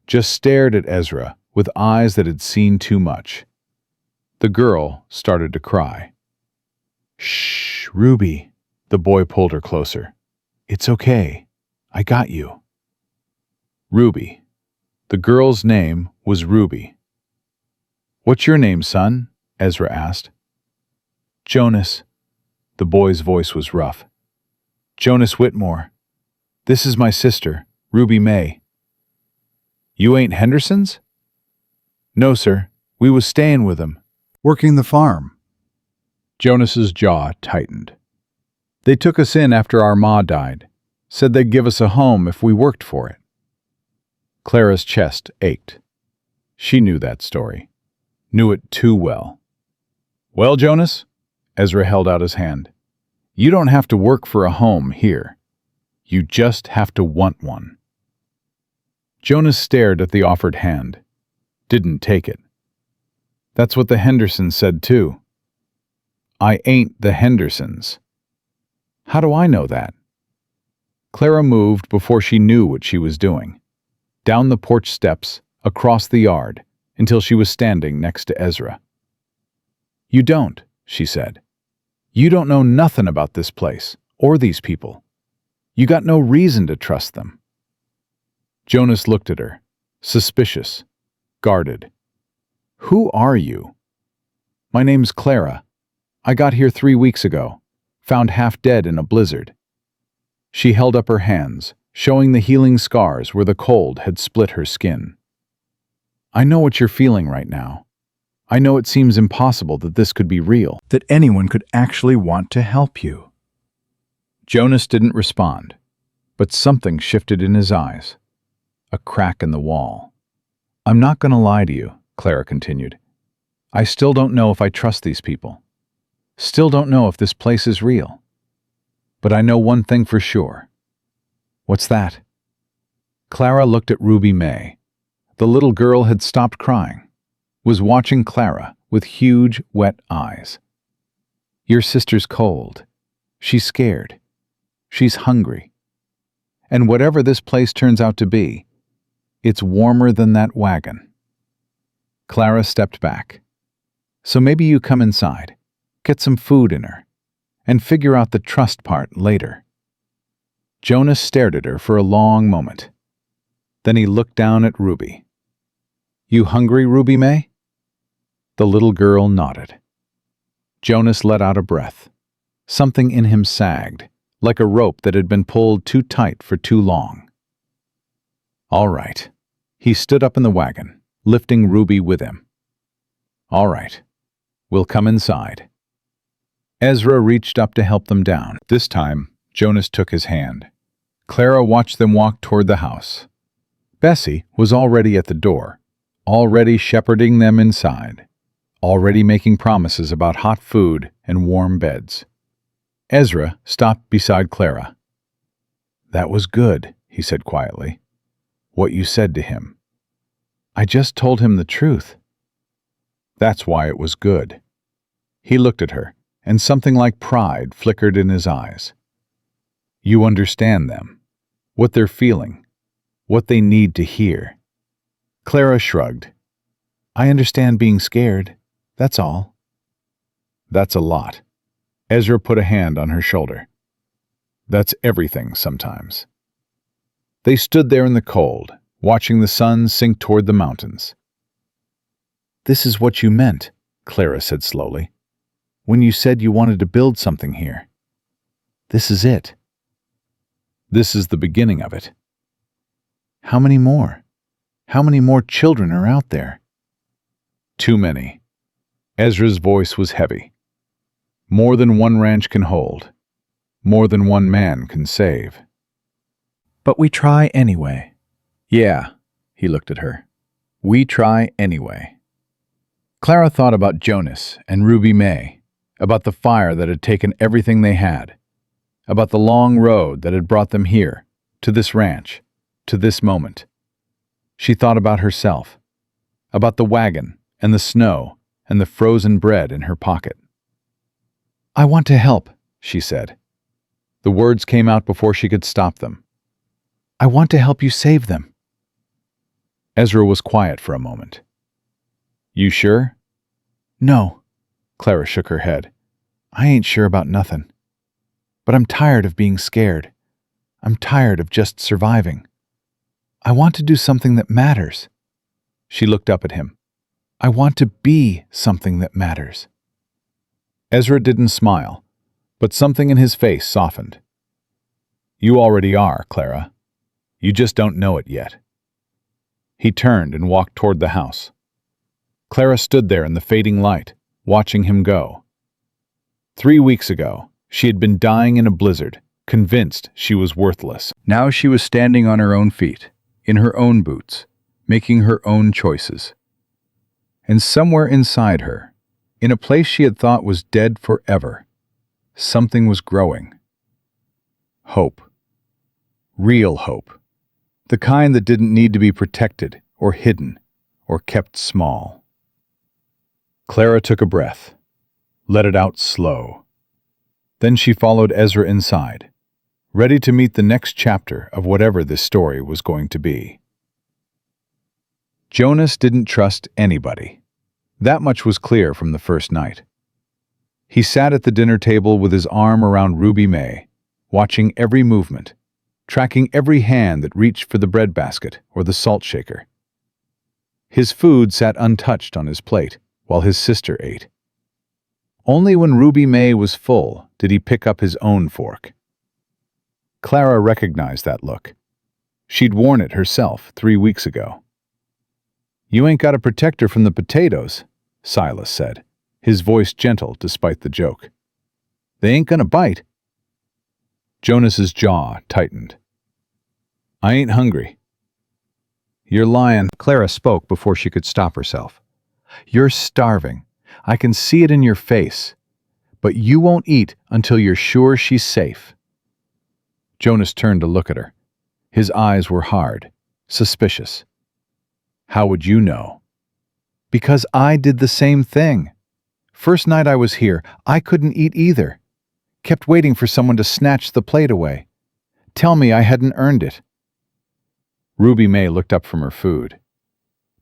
just stared at Ezra with eyes that had seen too much. The girl started to cry. "Shh, Ruby," the boy pulled her closer. "It's okay. I got you." Ruby. The girl's name was Ruby. "What's your name, son?" Ezra asked. "Jonas." The boy's voice was rough. "Jonas Whitmore. This is my sister, Ruby May." "You ain't Henderson's?" "No, sir. We was staying with him, working the farm." Jonas's jaw tightened. "They took us in after our ma died. Said they'd give us a home if we worked for it." Clara's chest ached. She knew that story. Knew it too well. "Well, Jonas," Ezra held out his hand, "you don't have to work for a home here. You just have to want one." Jonas stared at the offered hand. Didn't take it. "That's what the Hendersons said too." "I ain't the Hendersons." "How do I know that?" Clara moved before she knew what she was doing. Down the porch steps, across the yard, until she was standing next to Ezra. "You don't," she said. "You don't know nothing about this place, or these people. You got no reason to trust them." Jonas looked at her, suspicious, guarded. "Who are you?" "My name's Clara. I got here 3 weeks ago, found half dead in a blizzard." She held up her hands, showing the healing scars where the cold had split her skin. "I know what you're feeling right now. I know it seems impossible that this could be real, that anyone could actually want to help you." Jonas didn't respond, but something shifted in his eyes. A crack in the wall. "I'm not going to lie to you," Clara continued. "I still don't know if I trust these people. Still don't know if this place is real. But I know one thing for sure." "What's that?" Clara looked at Ruby May. The little girl had stopped crying, was watching Clara with huge, wet eyes. "Your sister's cold. She's scared. She's hungry. And whatever this place turns out to be, it's warmer than that wagon." Clara stepped back. "So maybe you come inside, get some food in her, and figure out the trust part later." Jonas stared at her for a long moment. Then he looked down at Ruby. "You hungry, Ruby May?" The little girl nodded. Jonas let out a breath. Something in him sagged, like a rope that had been pulled too tight for too long. "All right." He stood up in the wagon, lifting Ruby with him. "All right. We'll come inside." Ezra reached up to help them down. This time, Jonas took his hand. Clara watched them walk toward the house. Bessie was already at the door, already shepherding them inside, already making promises about hot food and warm beds. Ezra stopped beside Clara. "That was good," he said quietly. "What you said to him." "I just told him the truth." "That's why it was good." He looked at her, and something like pride flickered in his eyes. "You understand them, what they're feeling, what they need to hear." Clara shrugged. I understand being scared. That's all. That's a lot. Ezra put a hand on her shoulder. That's everything sometimes. They stood there in the cold, watching the sun sink toward the mountains. This is what you meant, Clara said slowly, when you said you wanted to build something here. This is it. This is the beginning of it. How many more? How many more children are out there? Too many. Ezra's voice was heavy. More than one ranch can hold. More than one man can save. But we try anyway. Yeah, he looked at her. We try anyway. Clara thought about Jonas and Ruby May, about the fire that had taken everything they had, about the long road that had brought them here, to this ranch, to this moment. She thought about herself, about the wagon and the snow and the frozen bread in her pocket. I want to help, she said. The words came out before she could stop them. I want to help you save them. Ezra was quiet for a moment. You sure? No, Clara shook her head. I ain't sure about nothing. But I'm tired of being scared. I'm tired of just surviving. I want to do something that matters. She looked up at him. I want to be something that matters. Ezra didn't smile, but something in his face softened. You already are, Clara. You just don't know it yet. He turned and walked toward the house. Clara stood there in the fading light, watching him go. 3 weeks ago, she had been dying in a blizzard, convinced she was worthless. Now she was standing on her own feet, in her own boots, making her own choices. And somewhere inside her, in a place she had thought was dead forever, something was growing. Hope. Real hope. The kind that didn't need to be protected or hidden or kept small. Clara took a breath, let it out slow. Then she followed Ezra inside, ready to meet the next chapter of whatever this story was going to be. Jonas didn't trust anybody. That much was clear from the first night. He sat at the dinner table with his arm around Ruby May, watching every movement, tracking every hand that reached for the breadbasket or the salt shaker. His food sat untouched on his plate while his sister ate. Only when Ruby May was full did he pick up his own fork. Clara recognized that look. She'd worn it herself 3 weeks ago. You ain't got to protect her from the potatoes, Silas said, his voice gentle despite the joke. They ain't gonna bite. Jonas's jaw tightened. I ain't hungry. You're lying, Clara spoke before she could stop herself. You're starving. I can see it in your face. But you won't eat until you're sure she's safe. Jonas turned to look at her. His eyes were hard, suspicious. How would you know? Because I did the same thing. First night I was here, I couldn't eat either. Kept waiting for someone to snatch the plate away. Tell me I hadn't earned it. Ruby May looked up from her food.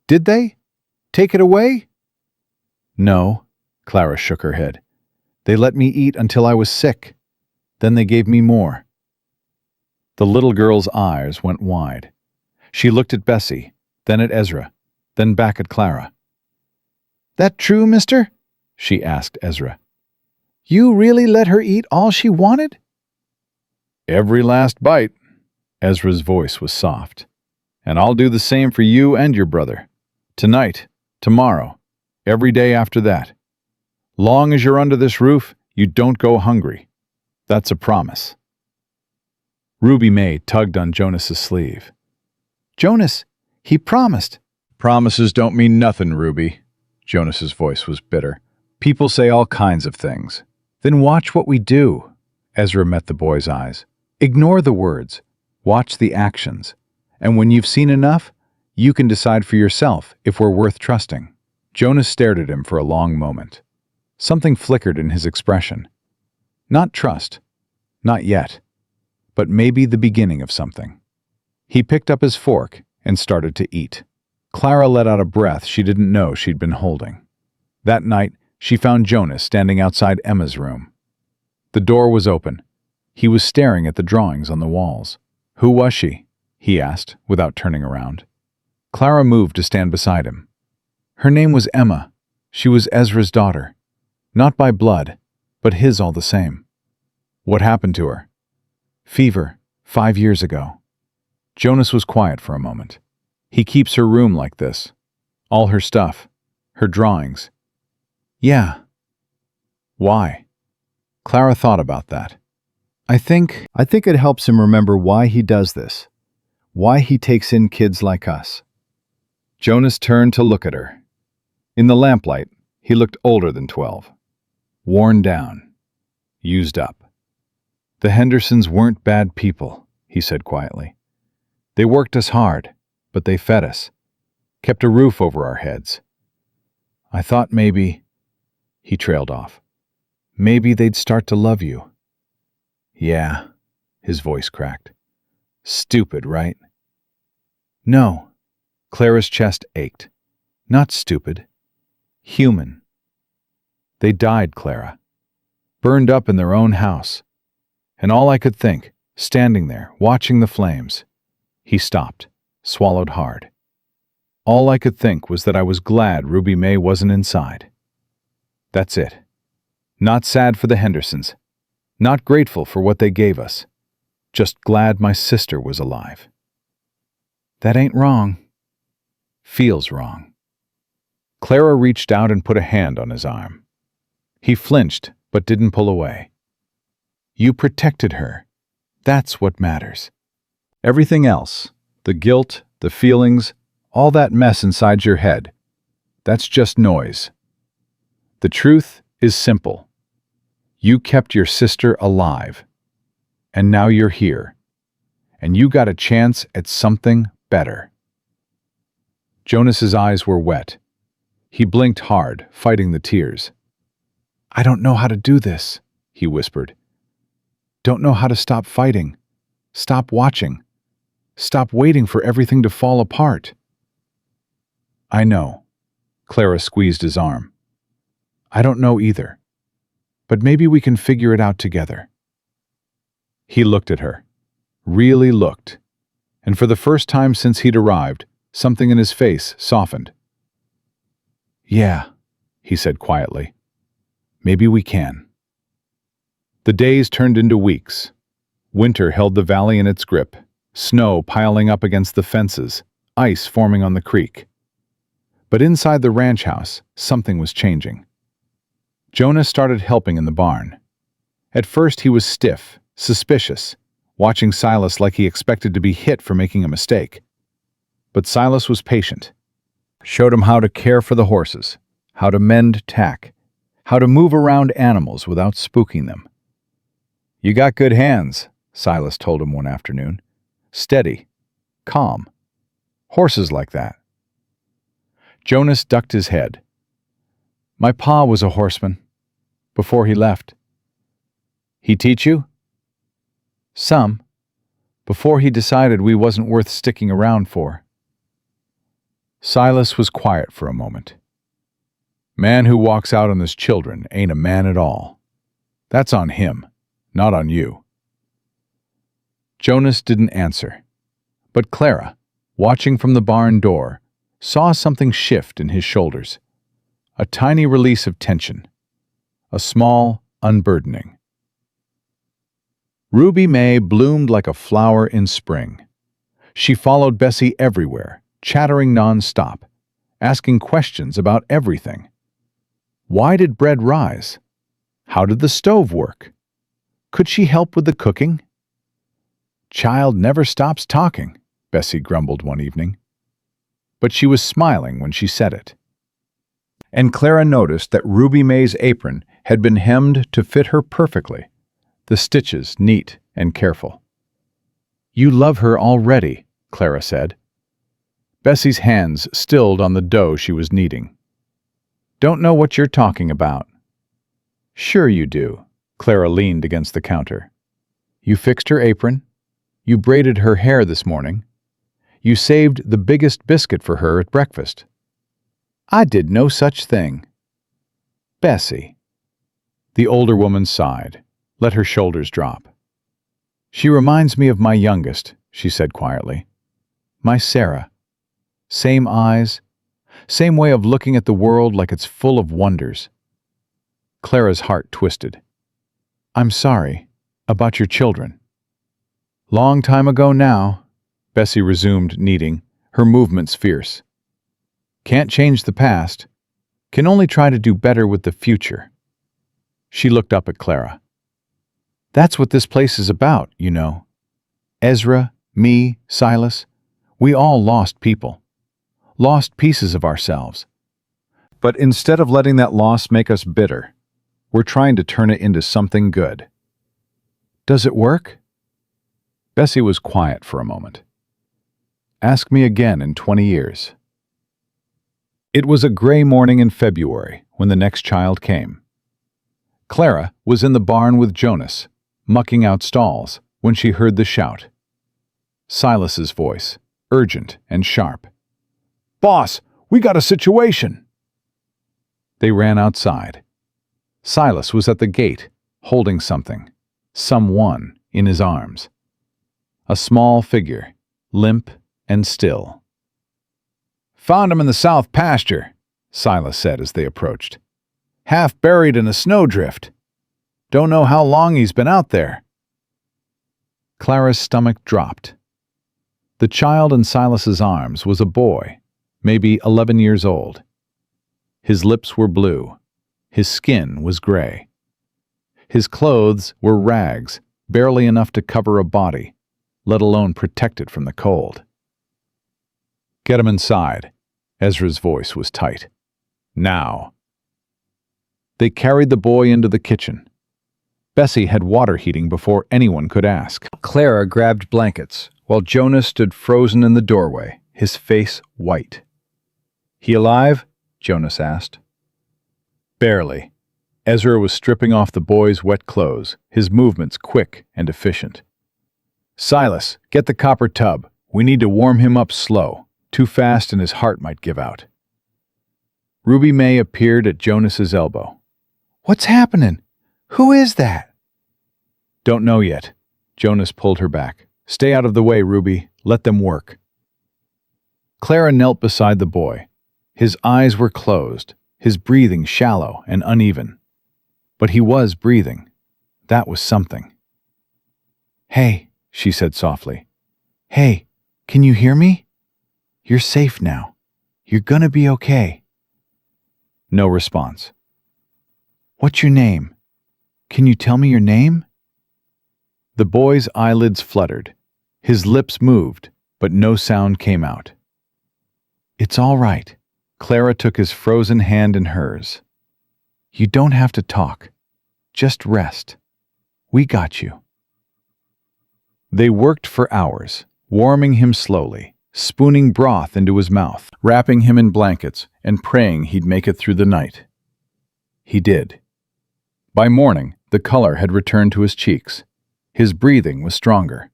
Did they? Take it away? No, Clara shook her head. They let me eat until I was sick. Then they gave me more. The little girl's eyes went wide. She looked at Bessie, then at Ezra, then back at Clara. That true, mister? She asked Ezra. You really let her eat all she wanted? Every last bite. Ezra's voice was soft. And I'll do the same for you and your brother. Tonight, tomorrow, every day after that. Long as you're under this roof, you don't go hungry. That's a promise. Ruby May tugged on Jonas's sleeve. Jonas, he promised. Promises don't mean nothing, Ruby. Jonas's voice was bitter. People say all kinds of things. Then watch what we do. Ezra met the boy's eyes. Ignore the words. Watch the actions. And when you've seen enough, you can decide for yourself if we're worth trusting. Jonas stared at him for a long moment. Something flickered in his expression. Not trust. Not yet. But maybe the beginning of something. He picked up his fork and started to eat. Clara let out a breath she didn't know she'd been holding. That night, she found Jonas standing outside Emma's room. The door was open. He was staring at the drawings on the walls. "Who was she?" he asked, without turning around. Clara moved to stand beside him. "Her name was Emma. She was Ezra's daughter. Not by blood, but his all the same." "What happened to her?" "Fever, 5 years ago." Jonas was quiet for a moment. "He keeps her room like this. All her stuff. Her drawings." "Yeah." "Why?" Clara thought about that. I think it helps him remember why he does this. Why he takes in kids like us." Jonas turned to look at her. In the lamplight, he looked older than 12. Worn down. Used up. "The Hendersons weren't bad people," he said quietly. "They worked us hard, but they fed us. Kept a roof over our heads. I thought maybe—" He trailed off. "Maybe they'd start to love you." "Yeah," his voice cracked. "Stupid, right?" "No." Clara's chest ached. "Not stupid. Human." "They died, Clara. Burned up in their own house. And all I could think, standing there, watching the flames." He stopped, swallowed hard. "All I could think was that I was glad Ruby May wasn't inside. That's it. Not sad for the Hendersons. Not grateful for what they gave us. Just glad my sister was alive." "That ain't wrong." "Feels wrong." Clara reached out and put a hand on his arm. He flinched, but didn't pull away. "You protected her. That's what matters. Everything else, the guilt, the feelings, all that mess inside your head, that's just noise. The truth is simple. You kept your sister alive. And now you're here. And you got a chance at something better." Jonas's eyes were wet. He blinked hard, fighting the tears. "I don't know how to do this," he whispered. "Don't know how to stop fighting. Stop watching. Stop waiting for everything to fall apart." "I know." Clara squeezed his arm. "I don't know either. But maybe we can figure it out together." He looked at her. Really looked. And for the first time since he'd arrived, something in his face softened. "Yeah," he said quietly. "Maybe we can." The days turned into weeks. Winter held the valley in its grip, snow piling up against the fences, ice forming on the creek. But inside the ranch house, something was changing. Jonas started helping in the barn. At first he was stiff, suspicious, watching Silas like he expected to be hit for making a mistake. But Silas was patient. Showed him how to care for the horses, how to mend tack, how to move around animals without spooking them. "You got good hands," Silas told him one afternoon. "Steady, calm. Horses like that." Jonas ducked his head. "My pa was a horseman. Before he left." "He teach you?" "Some. Before he decided we wasn't worth sticking around for." Silas was quiet for a moment. "Man who walks out on his children ain't a man at all. That's on him, not on you." Jonas didn't answer. But Clara, watching from the barn door, saw something shift in his shoulders. A tiny release of tension. A small unburdening. Ruby May bloomed like a flower in spring. She followed Bessie everywhere, chattering non-stop, asking questions about everything. Why did bread rise? How did the stove work? Could she help with the cooking? "Child never stops talking," Bessie grumbled one evening. But she was smiling when she said it. And Clara noticed that Ruby May's apron had been hemmed to fit her perfectly, the stitches neat and careful. "You love her already," Clara said. Bessie's hands stilled on the dough she was kneading. "Don't know what you're talking about." "Sure you do." Clara leaned against the counter. "You fixed her apron. You braided her hair this morning. You saved the biggest biscuit for her at breakfast." "I did no such thing." "Bessie." The older woman sighed, let her shoulders drop. "She reminds me of my youngest," she said quietly. "My Sarah. Same eyes, same way of looking at the world like it's full of wonders." Clara's heart twisted. "I'm sorry. About your children." "Long time ago now," Bessie resumed, kneading, her movements fierce. "Can't change the past. Can only try to do better with the future." She looked up at Clara. "That's what this place is about, you know. Ezra, me, Silas, we all lost people. Lost pieces of ourselves. But instead of letting that loss make us bitter, we're trying to turn it into something good." "Does it work?" Bessie was quiet for a moment. "Ask me again in 20 years. It was a gray morning in February when the next child came. Clara was in the barn with Jonas, mucking out stalls, when she heard the shout. Silas's voice, urgent and sharp. "Boss, we got a situation!" They ran outside. Silas was at the gate, holding someone, in his arms. A small figure, limp and still. "Found him in the south pasture," Silas said as they approached. "Half buried in a snowdrift. Don't know how long he's been out there." Clara's stomach dropped. The child in Silas's arms was a boy, maybe 11 years old. His lips were blue. His skin was gray. His clothes were rags, barely enough to cover a body, let alone protect it from the cold. "Get him inside." Ezra's voice was tight. "Now." They carried the boy into the kitchen. Bessie had water heating before anyone could ask. Clara grabbed blankets, while Jonas stood frozen in the doorway, his face white. "He alive?" Jonas asked. "Barely." Ezra was stripping off the boy's wet clothes, his movements quick and efficient. "Silas, get the copper tub. We need to warm him up slow. Too fast and his heart might give out." Ruby May appeared at Jonas's elbow. "What's happening? Who is that?" "Don't know yet." Jonas pulled her back. "Stay out of the way, Ruby. Let them work." Clara knelt beside the boy. His eyes were closed, his breathing shallow and uneven. But he was breathing. That was something. "Hey," she said softly. "Hey, can you hear me? You're safe now. You're gonna be okay." No response. "What's your name? Can you tell me your name?" The boy's eyelids fluttered. His lips moved, but no sound came out. "It's all right." Clara took his frozen hand in hers. "You don't have to talk. Just rest. We got you." They worked for hours, warming him slowly, spooning broth into his mouth, wrapping him in blankets, and praying he'd make it through the night. He did. By morning, the color had returned to his cheeks. His breathing was stronger.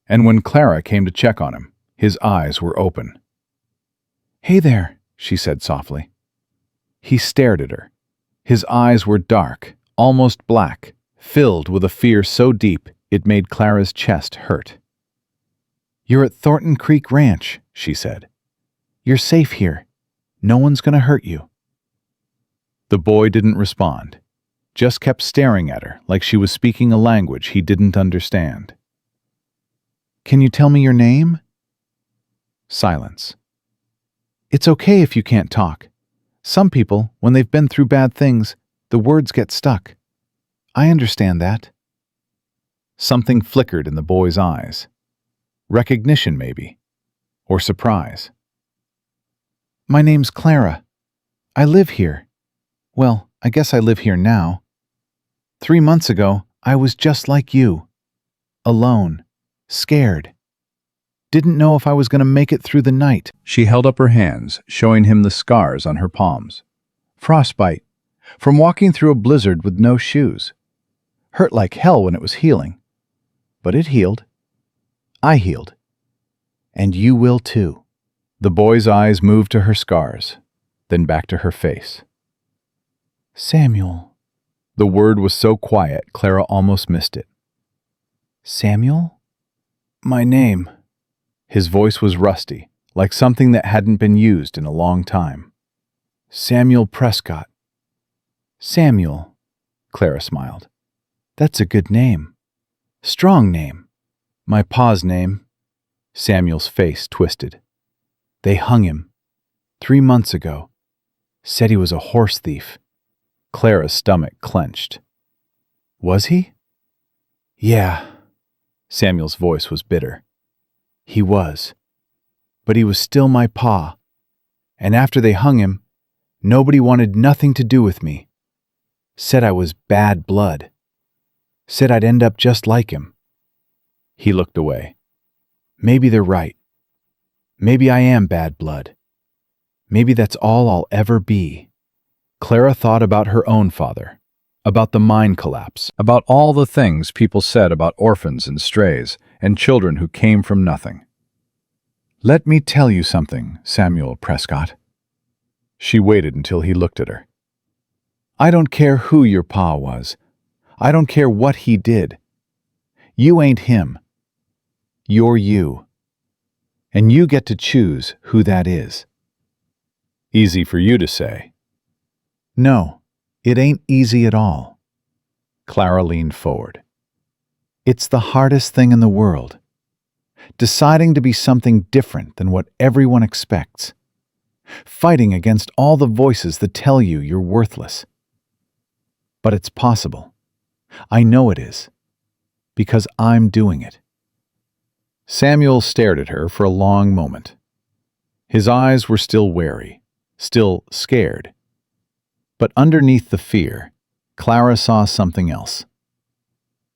And when Clara came to check on him, his eyes were open. "Hey there," she said softly. He stared at her. His eyes were dark, almost black, filled with a fear so deep it made Clara's chest hurt. "You're at Thornton Creek Ranch," she said. "You're safe here. No one's gonna hurt you." The boy didn't respond, just kept staring at her like she was speaking a language he didn't understand. "Can you tell me your name?" Silence. "It's okay if you can't talk. Some people, when they've been through bad things, the words get stuck. I understand that." Something flickered in the boy's eyes. Recognition, maybe. Or surprise. "My name's Clara. I live here. Well, I guess I live here now. 3 months ago, I was just like you. Alone. Scared. Didn't know if I was going to make it through the night." She held up her hands, showing him the scars on her palms. Frostbite. From walking through a blizzard with no shoes. Hurt like hell when it was healing. But it healed. I healed. And you will too. The boy's eyes moved to her scars, then back to her face. Samuel. The word was so quiet, Clara almost missed it. Samuel? My name. His voice was rusty, like something that hadn't been used in a long time. Samuel Prescott. Samuel, Clara smiled. That's a good name. Strong name. My pa's name. Samuel's face twisted. They hung him 3 months ago. Said he was a horse thief. Clara's stomach clenched. Was he? Yeah. Samuel's voice was bitter. He was. But he was still my pa. And after they hung him, nobody wanted nothing to do with me. Said I was bad blood. Said I'd end up just like him. He looked away. Maybe they're right. Maybe I am bad blood. Maybe that's all I'll ever be. Clara thought about her own father, about the mine collapse, about all the things people said about orphans and strays and children who came from nothing. Let me tell you something, Samuel Prescott. She waited until he looked at her. I don't care who your pa was. I don't care what he did. You ain't him. You're you. And you get to choose who that is. Easy for you to say. No, it ain't easy at all. Clara leaned forward. It's the hardest thing in the world. Deciding to be something different than what everyone expects. Fighting against all the voices that tell you you're worthless. But it's possible. I know it is. Because I'm doing it. Samuel stared at her for a long moment. His eyes were still wary, still scared. But underneath the fear, Clara saw something else.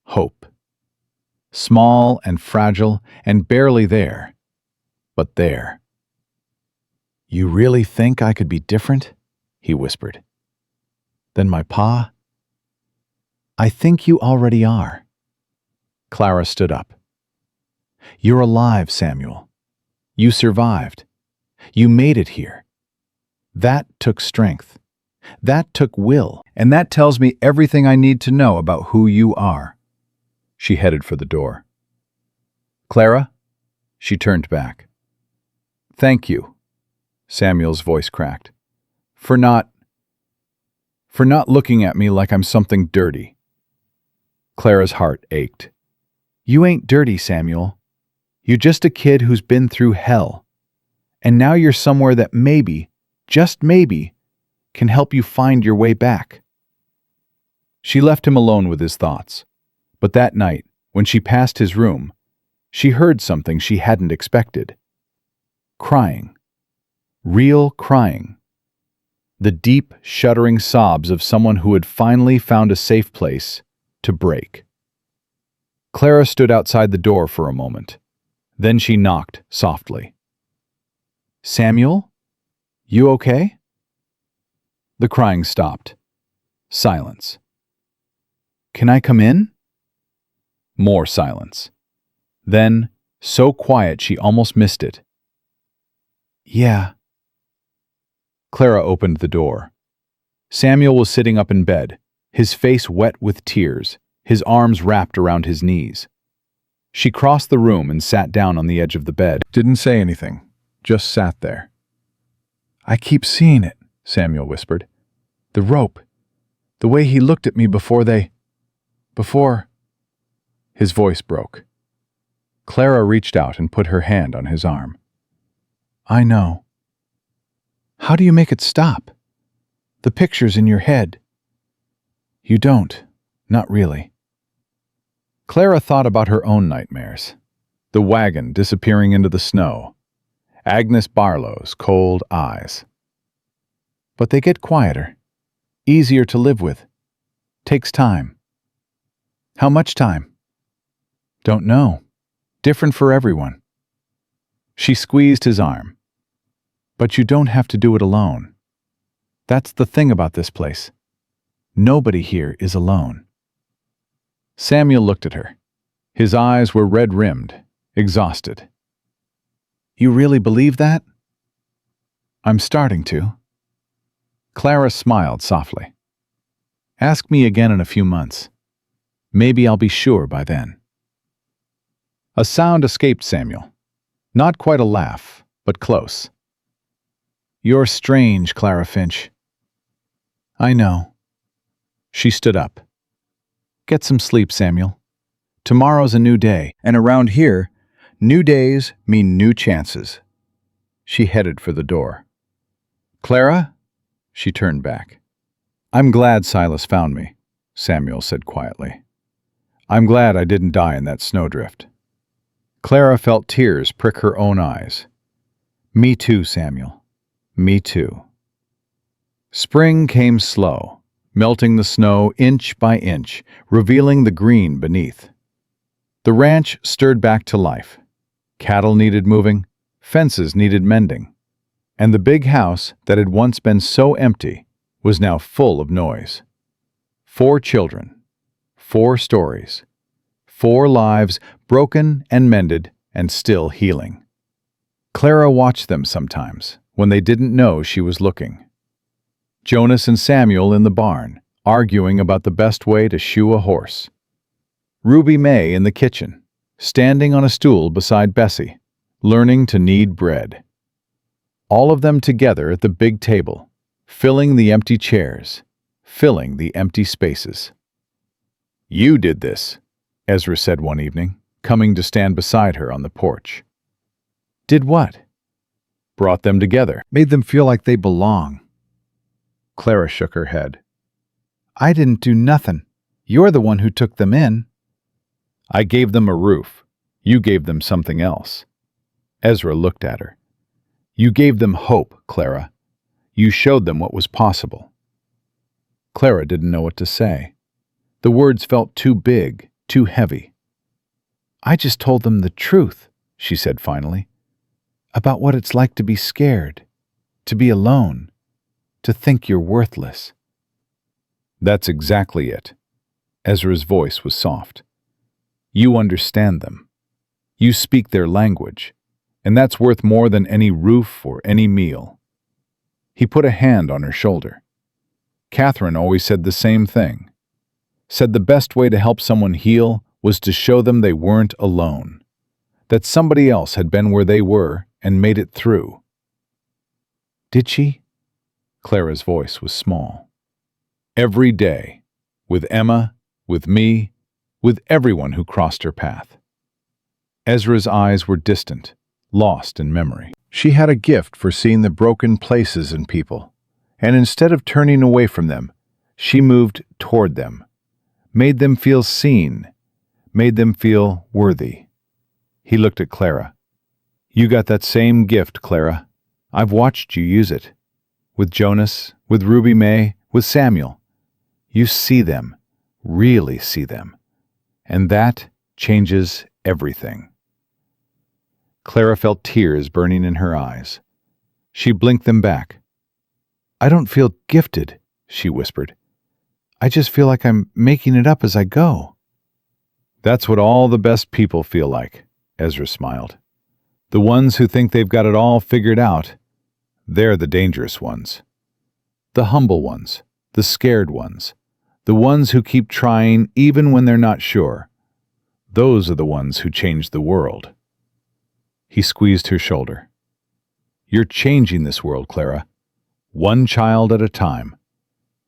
Hope. Small and fragile and barely there, but there. You really think I could be different? He whispered. Than my pa? I think you already are. Clara stood up. You're alive, Samuel. You survived. You made it here. That took strength. That took will. And that tells me everything I need to know about who you are. She headed for the door. Clara? She turned back. Thank you, Samuel's voice cracked, for not looking at me like I'm something dirty. Clara's heart ached. You ain't dirty, Samuel. You're just a kid who's been through hell. And now you're somewhere that maybe, just maybe, can help you find your way back. She left him alone with his thoughts. But that night, when she passed his room, she heard something she hadn't expected. Crying. Real crying. The deep, shuddering sobs of someone who had finally found a safe place to break. Clara stood outside the door for a moment. Then she knocked softly. Samuel? You okay? The crying stopped. Silence. Can I come in? More silence. Then, so quiet she almost missed it. Yeah. Clara opened the door. Samuel was sitting up in bed, his face wet with tears, his arms wrapped around his knees. She crossed the room and sat down on the edge of the bed. Didn't say anything, just sat there. I keep seeing it, Samuel whispered. The rope. The way he looked at me before... His voice broke. Clara reached out and put her hand on his arm. I know. How do you make it stop? The picture's in your head. You don't. Not really. Clara thought about her own nightmares. The wagon disappearing into the snow. Agnes Barlow's cold eyes. But they get quieter. Easier to live with. Takes time. How much time? Don't know. Different for everyone. She squeezed his arm. But you don't have to do it alone. That's the thing about this place. Nobody here is alone. Samuel looked at her. His eyes were red-rimmed, exhausted. You really believe that? I'm starting to. Clara smiled softly. Ask me again in a few months. Maybe I'll be sure by then. A sound escaped Samuel. Not quite a laugh, but close. You're strange, Clara Finch. I know. She stood up. Get some sleep, Samuel. Tomorrow's a new day, and around here, new days mean new chances. She headed for the door. Clara? She turned back. I'm glad Silas found me, Samuel said quietly. I'm glad I didn't die in that snowdrift. Clara felt tears prick her own eyes. Me too, Samuel. Me too. Spring came slow, melting the snow inch by inch, revealing the green beneath. The ranch stirred back to life. Cattle needed moving, fences needed mending, and the big house that had once been so empty was now full of noise. 4 children, 4 stories, 4 lives broken and mended and still healing. Clara watched them sometimes when they didn't know she was looking. Jonas and Samuel in the barn, arguing about the best way to shoe a horse. Ruby May in the kitchen, standing on a stool beside Bessie, learning to knead bread. All of them together at the big table, filling the empty chairs, filling the empty spaces. You did this, Ezra said one evening, coming to stand beside her on the porch. Did what? Brought them together, made them feel like they belong. Clara shook her head. I didn't do nothing. You're the one who took them in. I gave them a roof. You gave them something else. Ezra looked at her. You gave them hope, Clara. You showed them what was possible. Clara didn't know what to say. The words felt too big, too heavy. I just told them the truth, she said finally, about what it's like to be scared, to be alone, to think you're worthless. That's exactly it. Ezra's voice was soft. You understand them. You speak their language, and that's worth more than any roof or any meal. He put a hand on her shoulder. Catherine always said the same thing. Said the best way to help someone heal was to show them they weren't alone, that somebody else had been where they were and made it through. Did she? Clara's voice was small. Every day, with Emma, with me, with everyone who crossed her path. Ezra's eyes were distant, lost in memory. She had a gift for seeing the broken places in people, and instead of turning away from them, she moved toward them, made them feel seen, made them feel worthy. He looked at Clara. You got that same gift, Clara. I've watched you use it. With Jonas, with Ruby May, with Samuel. You see them, really see them. And that changes everything. Clara felt tears burning in her eyes. She blinked them back. I don't feel gifted, she whispered. I just feel like I'm making it up as I go. That's what all the best people feel like, Ezra smiled. The ones who think they've got it all figured out, they're the dangerous ones. The humble ones, the scared ones, the ones who keep trying even when they're not sure. Those are the ones who change the world. He squeezed her shoulder. You're changing this world, Clara. One child at a time.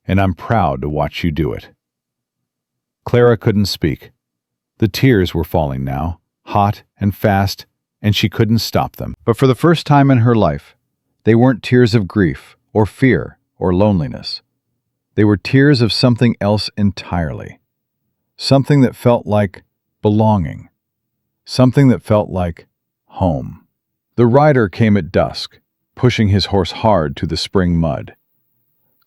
And I'm proud to watch you do it. Clara couldn't speak. The tears were falling now, hot and fast, and she couldn't stop them. But for the first time in her life, they weren't tears of grief or fear or loneliness. They were tears of something else entirely. Something that felt like belonging. Something that felt like home. The rider came at dusk, pushing his horse hard to the spring mud.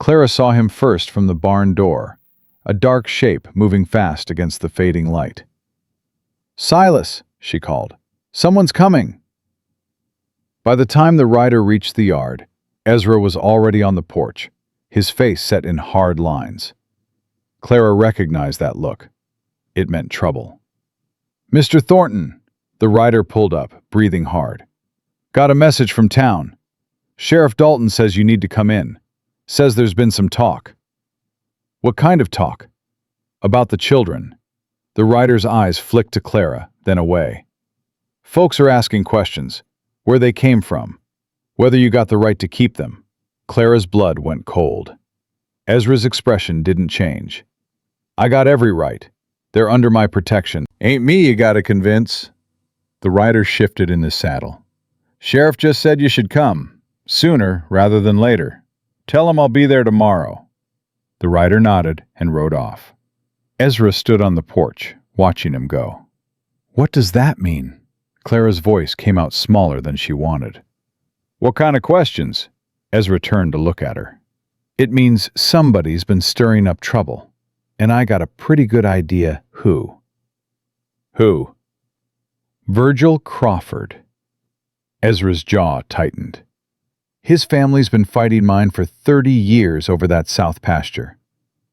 Clara saw him first from the barn door, a dark shape moving fast against the fading light. Silas, she called. Someone's coming. By the time the rider reached the yard, Ezra was already on the porch, his face set in hard lines. Clara recognized that look. It meant trouble. Mr. Thornton! The rider pulled up, breathing hard. Got a message from town. Sheriff Dalton says you need to come in. Says there's been some talk. What kind of talk? About the children. The writer's eyes flicked to Clara, then away. Folks are asking questions. Where they came from. Whether you got the right to keep them. Clara's blood went cold. Ezra's expression didn't change. I got every right. They're under my protection. Ain't me you gotta convince. The rider shifted in his saddle. Sheriff just said you should come. Sooner rather than later. Tell him I'll be there tomorrow. The rider nodded and rode off. Ezra stood on the porch, watching him go. What does that mean? Clara's voice came out smaller than she wanted. What kind of questions? Ezra turned to look at her. It means somebody's been stirring up trouble, and I got a pretty good idea who. Who? Virgil Crawford. Ezra's jaw tightened. His family's been fighting mine for 30 years over that south pasture.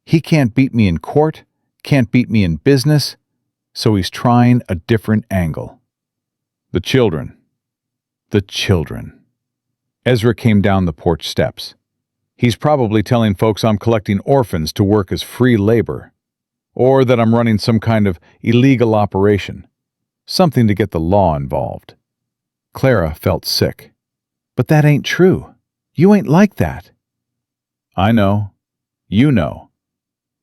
He can't beat me in court, can't beat me in business, so he's trying a different angle. The children. The children. Ezra came down the porch steps. He's probably telling folks I'm collecting orphans to work as free labor, or that I'm running some kind of illegal operation, something to get the law involved. Clara felt sick. But that ain't true. You ain't like that. I know. You know.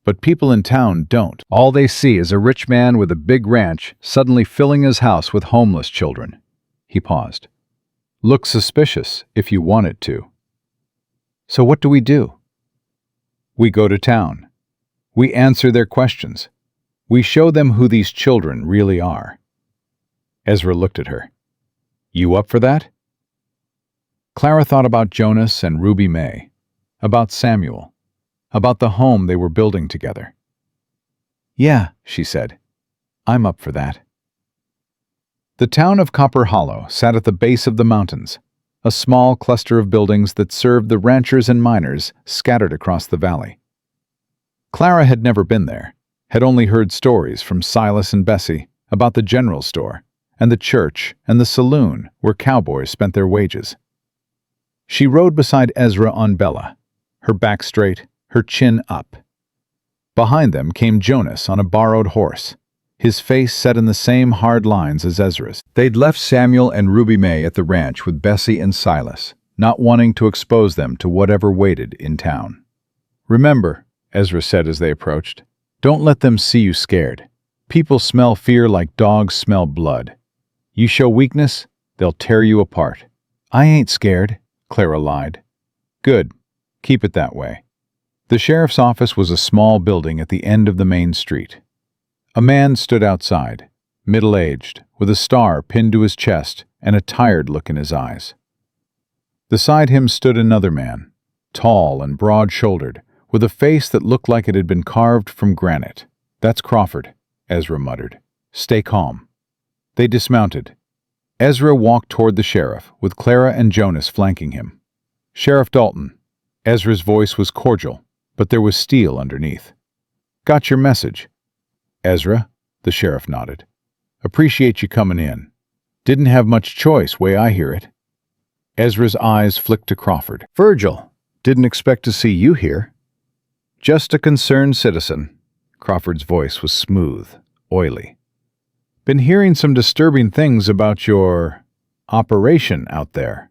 But people in town don't. All they see is a rich man with a big ranch suddenly filling his house with homeless children. He paused. Looks suspicious if you want it to. So what do? We go to town. We answer their questions. We show them who these children really are. Ezra looked at her. You up for that? Clara thought about Jonas and Ruby May, about Samuel, about the home they were building together. Yeah, she said. I'm up for that. The town of Copper Hollow sat at the base of the mountains, a small cluster of buildings that served the ranchers and miners scattered across the valley. Clara had never been there, had only heard stories from Silas and Bessie about the general store and the church and the saloon where cowboys spent their wages. She rode beside Ezra on Bella, her back straight, her chin up. Behind them came Jonas on a borrowed horse, his face set in the same hard lines as Ezra's. They'd left Samuel and Ruby May at the ranch with Bessie and Silas, not wanting to expose them to whatever waited in town. Remember, Ezra said as they approached, don't let them see you scared. People smell fear like dogs smell blood. You show weakness, they'll tear you apart. I ain't scared, Clara lied. Good. Keep it that way. The sheriff's office was a small building at the end of the main street. A man stood outside, middle-aged, with a star pinned to his chest and a tired look in his eyes. Beside him stood another man, tall and broad-shouldered, with a face that looked like it had been carved from granite. That's Crawford, Ezra muttered. Stay calm. They dismounted. Ezra walked toward the sheriff, with Clara and Jonas flanking him. Sheriff Dalton. Ezra's voice was cordial, but there was steel underneath. Got your message. Ezra, the sheriff nodded. Appreciate you coming in. Didn't have much choice, way I hear it. Ezra's eyes flicked to Crawford. Virgil, didn't expect to see you here. Just a concerned citizen. Crawford's voice was smooth, oily. Been hearing some disturbing things about your operation out there.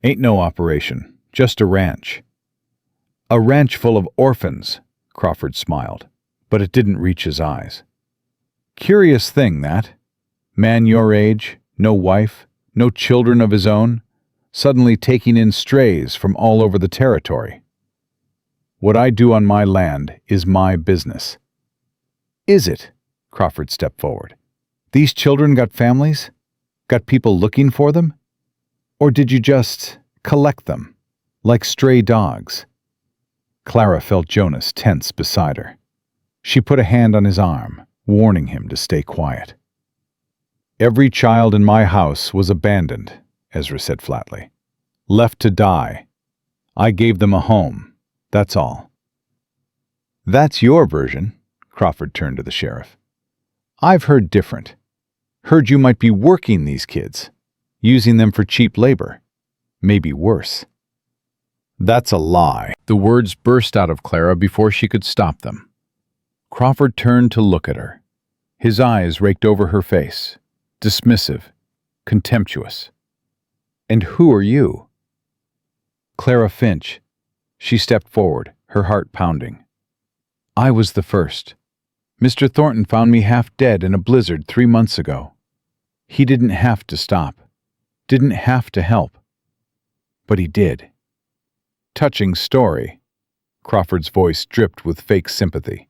Ain't no operation, just a ranch. A ranch full of orphans, Crawford smiled, but it didn't reach his eyes. Curious thing, that. Man your age, no wife, no children of his own, suddenly taking in strays from all over the territory. What I do on my land is my business. Is it? Crawford stepped forward. These children got families? Got people looking for them? Or did you just collect them, like stray dogs? Clara felt Jonas tense beside her. She put a hand on his arm, warning him to stay quiet. Every child in my house was abandoned, Ezra said flatly. Left to die. I gave them a home, that's all. That's your version, Crawford turned to the sheriff. I've heard different. Heard you might be working these kids. using them for cheap labor. Maybe worse. That's a lie. The words burst out of Clara before she could stop them. Crawford turned to look at her. His eyes raked over her face, dismissive, contemptuous. "And who are you?" "Clara Finch." She stepped forward, her heart pounding. "I was the first. Mr. Thornton found me half dead in a blizzard 3 months ago. He didn't have to stop, didn't have to help. But he did." "Touching story." Crawford's voice dripped with fake sympathy.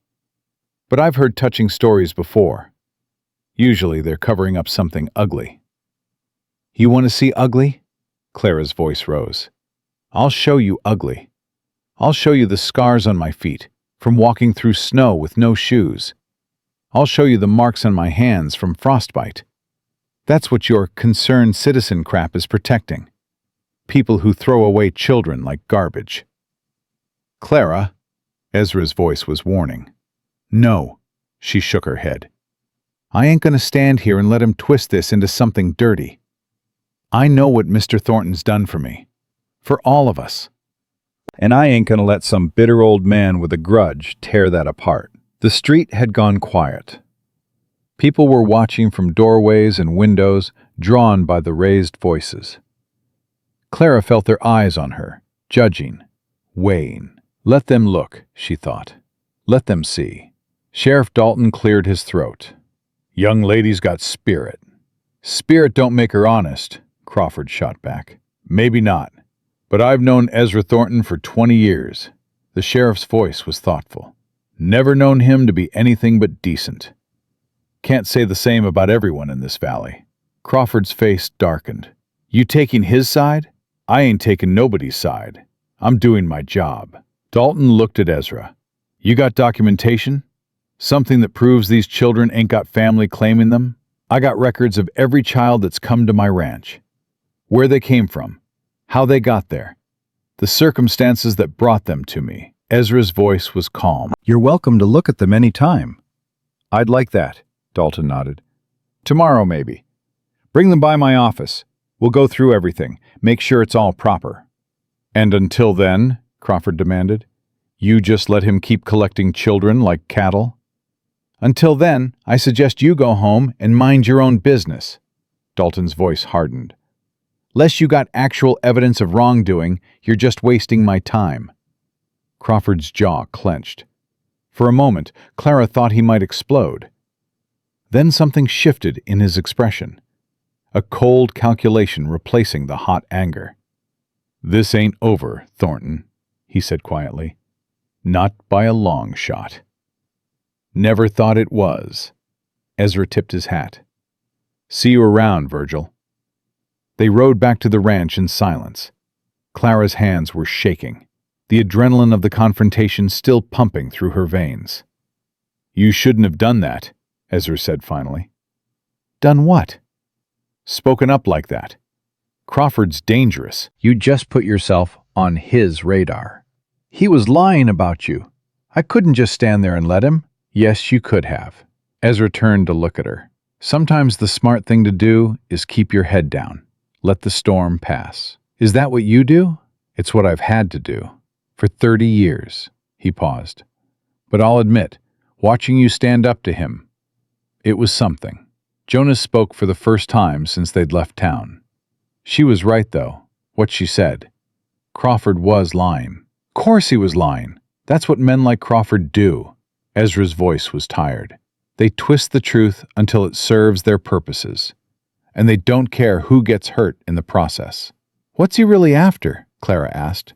"But I've heard touching stories before. Usually they're covering up something ugly." "You want to see ugly?" Clara's voice rose. "I'll show you ugly. I'll show you the scars on my feet from walking through snow with no shoes. I'll show you the marks on my hands from frostbite. That's what your concerned citizen crap is protecting. People who throw away children like garbage." "Clara," Ezra's voice was warning. "No," she shook her head. "I ain't gonna stand here and let him twist this into something dirty. I know what Mr. Thornton's done for me. For all of us. And I ain't gonna let some bitter old man with a grudge tear that apart." The street had gone quiet. People were watching from doorways and windows, drawn by the raised voices. Clara felt their eyes on her, judging, weighing. Let them look, she thought. Let them see. Sheriff Dalton cleared his throat. "Young lady's got spirit." "Spirit don't make her honest," Crawford shot back. "Maybe not. But I've known Ezra Thornton for 20 years. The sheriff's voice was thoughtful. "Never known him to be anything but decent. Can't say the same about everyone in this valley." Crawford's face darkened. "You taking his side?" "I ain't taking nobody's side. I'm doing my job." Dalton looked at Ezra. "You got documentation? Something that proves these children ain't got family claiming them?" "I got records of every child that's come to my ranch. Where they came from, how they got there, the circumstances that brought them to me." Ezra's voice was calm. "You're welcome to look at them any time." "I'd like that," Dalton nodded. "Tomorrow, maybe. Bring them by my office. We'll go through everything, make sure it's all proper." "And until then," Crawford demanded, "you just let him keep collecting children like cattle?" "Until then, I suggest you go home and mind your own business." Dalton's voice hardened. "Less you got actual evidence of wrongdoing, you're just wasting my time." Crawford's jaw clenched. For a moment, Clara thought he might explode. Then something shifted in his expression. A cold calculation replacing the hot anger. "This ain't over, Thornton," he said quietly. "Not by a long shot." "Never thought it was." Ezra tipped his hat. "See you around, Virgil." They rode back to the ranch in silence. Clara's hands were shaking, the adrenaline of the confrontation still pumping through her veins. "You shouldn't have done that," Ezra said finally. "Done what?" "Spoken up like that. Crawford's dangerous. You just put yourself on his radar. He was lying about you. I couldn't just stand there and let him." "Yes, you could have." Ezra turned to look at her. "Sometimes the smart thing to do is keep your head down. Let the storm pass." "Is that what you do?" "It's what I've had to do. For 30 years." He paused. "But I'll admit, watching you stand up to him, it was something." Jonas spoke for the first time since they'd left town. She was right, though, what she said. Crawford was lying. Course he was lying. That's what men like Crawford do. Ezra's voice was tired. They twist the truth until it serves their purposes. And they don't care who gets hurt in the process. "What's he really after?" Clara asked.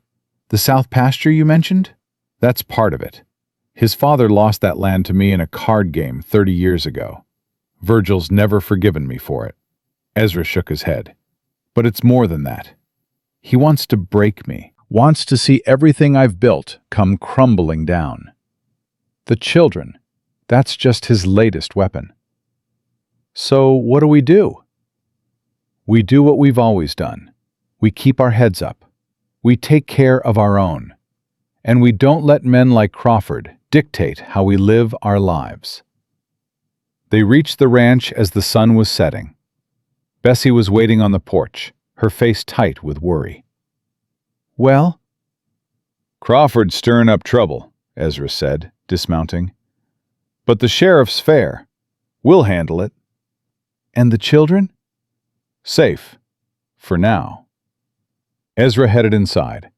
"The south pasture you mentioned?" "That's part of it. His father lost that land to me in a card game 30 years ago. Virgil's never forgiven me for it." Ezra shook his head. "But it's more than that. He wants to break me, wants to see everything I've built come crumbling down. The children, that's just his latest weapon." "So what do we do?" "We do what we've always done. We keep our heads up. We take care of our own. And we don't let men like Crawford dictate how we live our lives." They reached the ranch as the sun was setting. Bessie was waiting on the porch, her face tight with worry. Well? Crawford's stirring up trouble, Ezra said, dismounting. But the sheriff's fair. We'll handle it. And the children? Safe. For now. Ezra headed inside.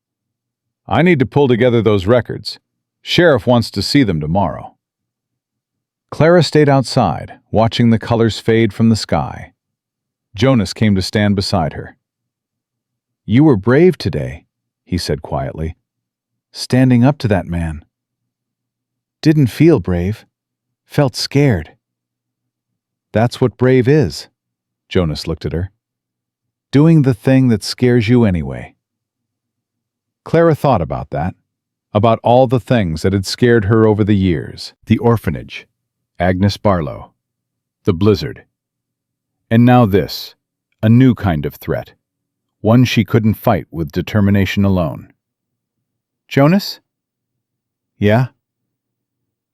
I need to pull together those records. Sheriff wants to see them tomorrow. Clara stayed outside, watching the colors fade from the sky. Jonas came to stand beside her. You were brave today, he said quietly. Standing up to that man. Didn't feel brave. Felt scared. That's what brave is. Jonas looked at her. Doing the thing that scares you anyway. Clara thought about that, about all the things that had scared her over the years. The orphanage, Agnes Barlow, the blizzard. And now this, a new kind of threat, one she couldn't fight with determination alone. Jonas? Yeah?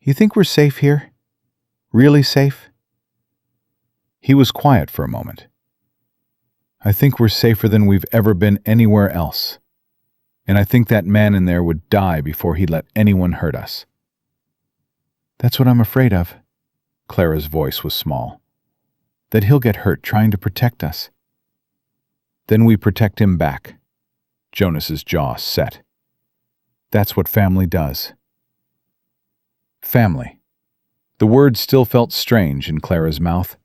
You think we're safe here? Really safe? He was quiet for a moment. I think we're safer than we've ever been anywhere else. And I think that man in there would die before he'd let anyone hurt us. That's what I'm afraid of. Clara's voice was small. That he'll get hurt trying to protect us. Then we protect him back. Jonas's jaw set. That's what family does. Family. The word still felt strange in Clara's mouth,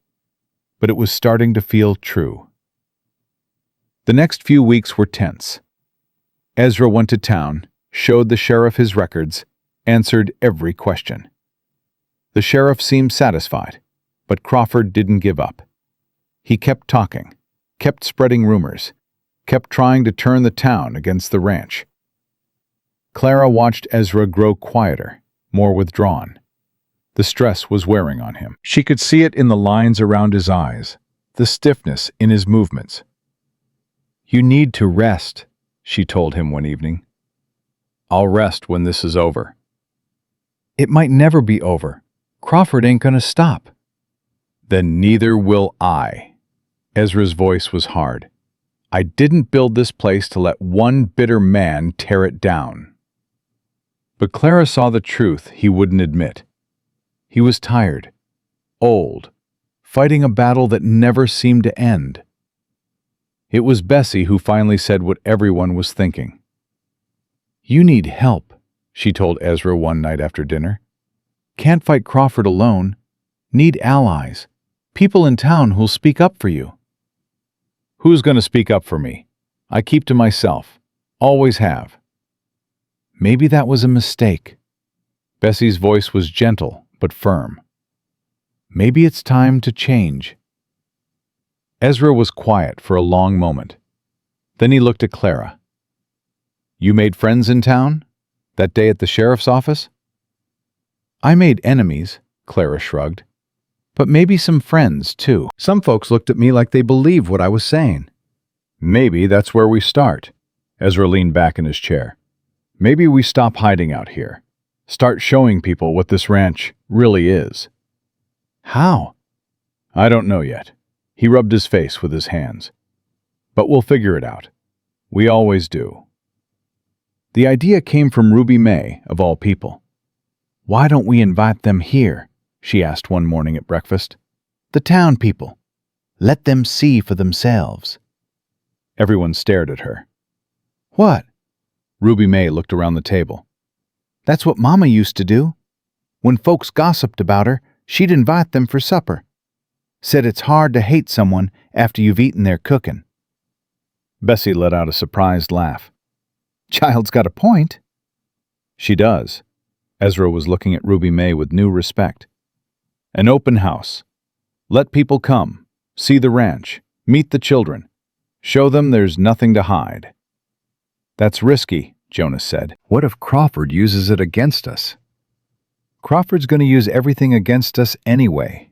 but it was starting to feel true. The next few weeks were tense. Ezra went to town, showed the sheriff his records, answered every question. The sheriff seemed satisfied, but Crawford didn't give up. He kept talking, kept spreading rumors, kept trying to turn the town against the ranch. Clara watched Ezra grow quieter, more withdrawn. The stress was wearing on him. She could see it in the lines around his eyes, the stiffness in his movements. "You need to rest," she told him one evening. "I'll rest when this is over." "It might never be over. Crawford ain't gonna stop." "Then neither will I." Ezra's voice was hard. "I didn't build this place to let one bitter man tear it down." But Clara saw the truth he wouldn't admit. He was tired, old, fighting a battle that never seemed to end. It was Bessie who finally said what everyone was thinking. "You need help," she told Ezra one night after dinner. "Can't fight Crawford alone. Need allies. People in town who'll speak up for you." "Who's going to speak up for me? I keep to myself. Always have." "Maybe that was a mistake." Bessie's voice was gentle but firm. "Maybe it's time to change." Ezra was quiet for a long moment. Then he looked at Clara. "You made friends in town? That day at the sheriff's office?" "I made enemies," Clara shrugged. "But maybe some friends, too. Some folks looked at me like they believed what I was saying." "Maybe that's where we start." Ezra leaned back in his chair. "Maybe we stop hiding out here. Start showing people what this ranch really is." "How?" "I don't know yet." He rubbed his face with his hands. "But we'll figure it out. We always do." The idea came from Ruby May, of all people. "Why don't we invite them here?" she asked one morning at breakfast. "The town people. Let them see for themselves." Everyone stared at her. "What?" Ruby May looked around the table. "That's what Mama used to do. When folks gossiped about her, she'd invite them for supper. Said it's hard to hate someone after you've eaten their cooking." Bessie let out a surprised laugh. "Child's got a point." "She does." Ezra was looking at Ruby May with new respect. "An open house. Let people come, see the ranch, meet the children. Show them there's nothing to hide." "That's risky," Jonas said. "What if Crawford uses it against us?" "Crawford's going to use everything against us anyway."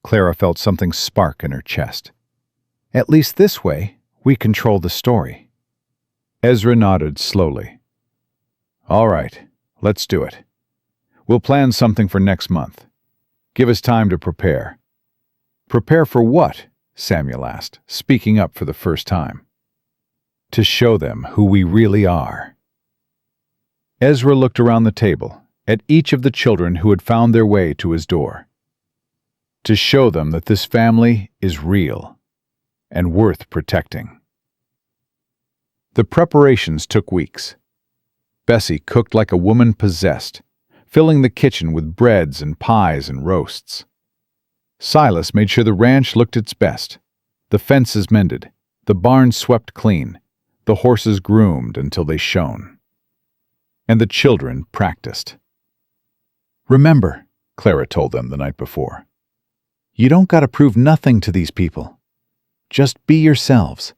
Clara felt something spark in her chest. "At least this way, we control the story." Ezra nodded slowly. "All right, let's do it. We'll plan something for next month. Give us time to prepare." "Prepare for what?" Samuel asked, speaking up for the first time. To show them who we really are. Ezra looked around the table, at each of the children who had found their way to his door. To show them that this family is real and worth protecting. The preparations took weeks. Bessie cooked like a woman possessed, filling the kitchen with breads and pies and roasts. Silas made sure the ranch looked its best, the fences mended, the barn swept clean, the horses groomed until they shone. And the children practiced. Remember, Clara told them the night before, you don't gotta prove nothing to these people. Just be yourselves.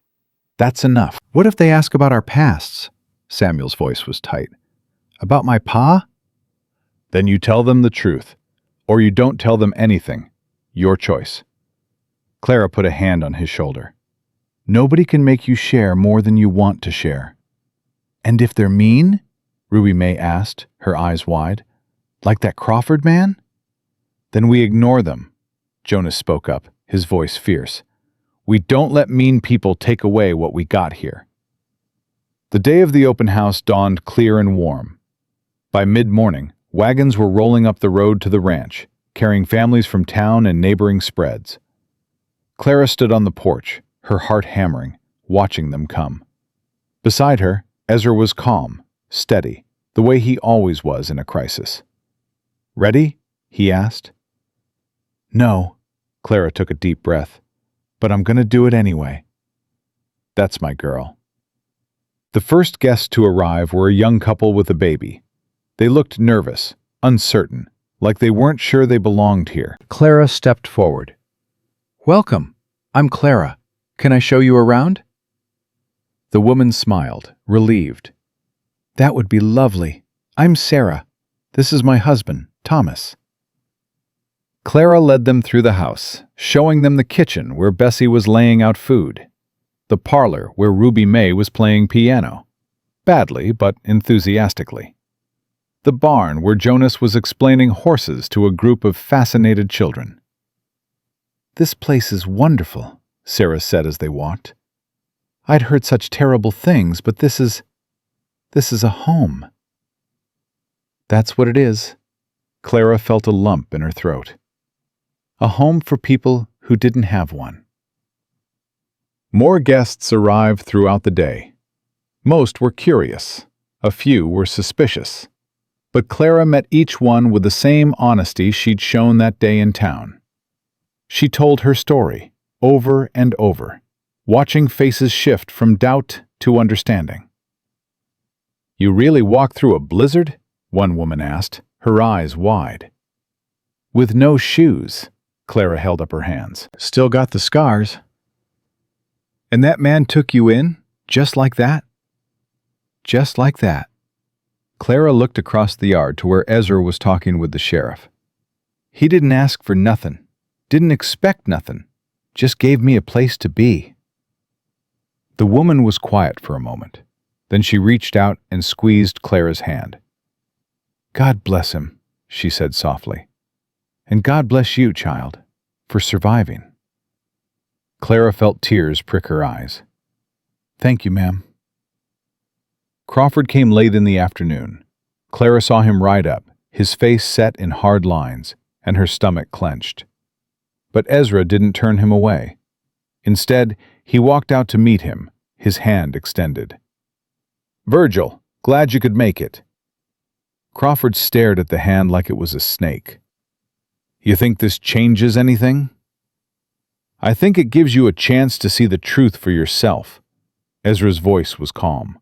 That's enough. What if they ask about our pasts? Samuel's voice was tight. About my pa? Then you tell them the truth, or you don't tell them anything. Your choice. Clara put a hand on his shoulder. Nobody can make you share more than you want to share. And if they're mean? Ruby May asked, her eyes wide. Like that Crawford man? Then we ignore them. Jonas spoke up, his voice fierce. We don't let mean people take away what we got here. The day of the open house dawned clear and warm. By mid-morning, wagons were rolling up the road to the ranch, carrying families from town and neighboring spreads. Clara stood on the porch, her heart hammering, watching them come. Beside her, Ezra was calm, steady, the way he always was in a crisis. Ready? He asked. No, Clara took a deep breath, but I'm going to do it anyway. That's my girl. The first guests to arrive were a young couple with a baby. They looked nervous, uncertain, like they weren't sure they belonged here. Clara stepped forward. Welcome. I'm Clara. Can I show you around? The woman smiled, relieved. That would be lovely. I'm Sarah. This is my husband, Thomas. Clara led them through the house, showing them the kitchen where Bessie was laying out food, the parlor where Ruby May was playing piano, badly but enthusiastically, the barn where Jonas was explaining horses to a group of fascinated children. This place is wonderful, Sarah said as they walked. I'd heard such terrible things, but this is a home. That's what it is. Clara felt a lump in her throat. A home for people who didn't have one. More guests arrived throughout the day. Most were curious. A few were suspicious. But Clara met each one with the same honesty she'd shown that day in town. She told her story, over and over, watching faces shift from doubt to understanding. You really walked through a blizzard? One woman asked, her eyes wide. With no shoes, Clara held up her hands. Still got the scars. And that man took you in, just like that? Just like that. Clara looked across the yard to where Ezra was talking with the sheriff. He didn't ask for nothing, didn't expect nothing, just gave me a place to be. The woman was quiet for a moment. Then she reached out and squeezed Clara's hand. God bless him, she said softly. And God bless you, child, for surviving. Clara felt tears prick her eyes. Thank you, ma'am. Crawford came late in the afternoon. Clara saw him ride up, his face set in hard lines, and her stomach clenched. But Ezra didn't turn him away. Instead, he walked out to meet him, his hand extended. Virgil, glad you could make it. Crawford stared at the hand like it was a snake. You think this changes anything? I think it gives you a chance to see the truth for yourself. Ezra's voice was calm.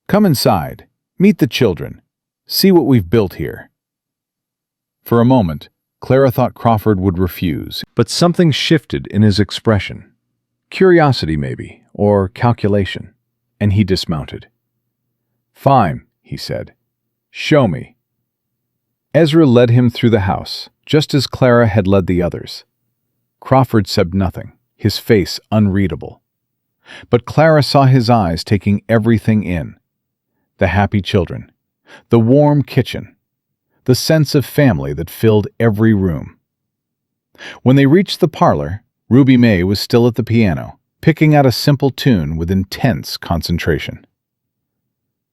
Come inside, meet the children, see what we've built here. For a moment, Clara thought Crawford would refuse, but something shifted in his expression. Curiosity, maybe, or calculation, and he dismounted. Fine, he said. Show me. Ezra led him through the house, just as Clara had led the others. Crawford said nothing, his face unreadable. But Clara saw his eyes taking everything in. The happy children, the warm kitchen, the sense of family that filled every room. When they reached the parlor, Ruby May was still at the piano, picking out a simple tune with intense concentration.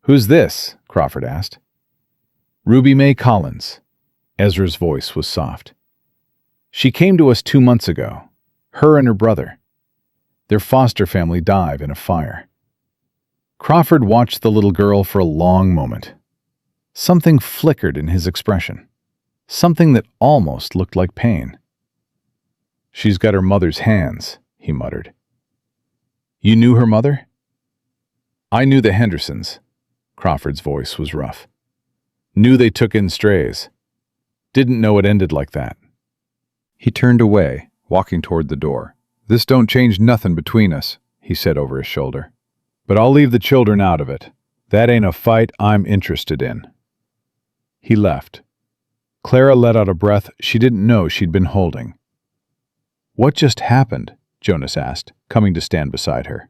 "Who's this?" Crawford asked. "Ruby May Collins." Ezra's voice was soft. "She came to us 2 months ago. Her and her brother. Their foster family died in a fire." Crawford watched the little girl for a long moment. Something flickered in his expression. Something that almost looked like pain. "She's got her mother's hands," he muttered. "You knew her mother?" "I knew the Hendersons." Crawford's voice was rough. "Knew they took in strays. Didn't know it ended like that." He turned away, walking toward the door. "This don't change nothing between us," he said over his shoulder. "But I'll leave the children out of it. That ain't a fight I'm interested in." He left. Clara let out a breath she didn't know she'd been holding. "What just happened?" Jonas asked, coming to stand beside her.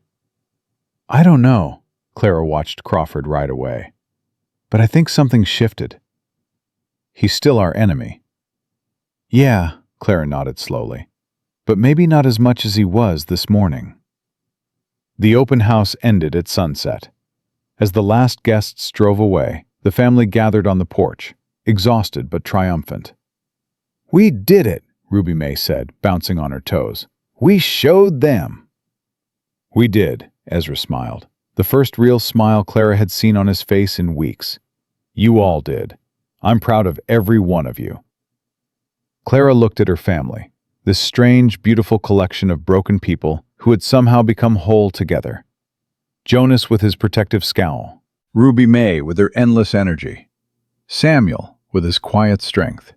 "I don't know." Clara watched Crawford ride away. "But I think something shifted." "He's still our enemy." "Yeah," Clara nodded slowly. "But maybe not as much as he was this morning." The open house ended at sunset. As the last guests drove away, the family gathered on the porch, exhausted but triumphant. "We did it," Ruby May said, bouncing on her toes. "We showed them." "We did," Ezra smiled, the first real smile Clara had seen on his face in weeks. "You all did. I'm proud of every one of you." Clara looked at her family, this strange, beautiful collection of broken people who had somehow become whole together. Jonas with his protective scowl, Ruby May with her endless energy, Samuel with his quiet strength,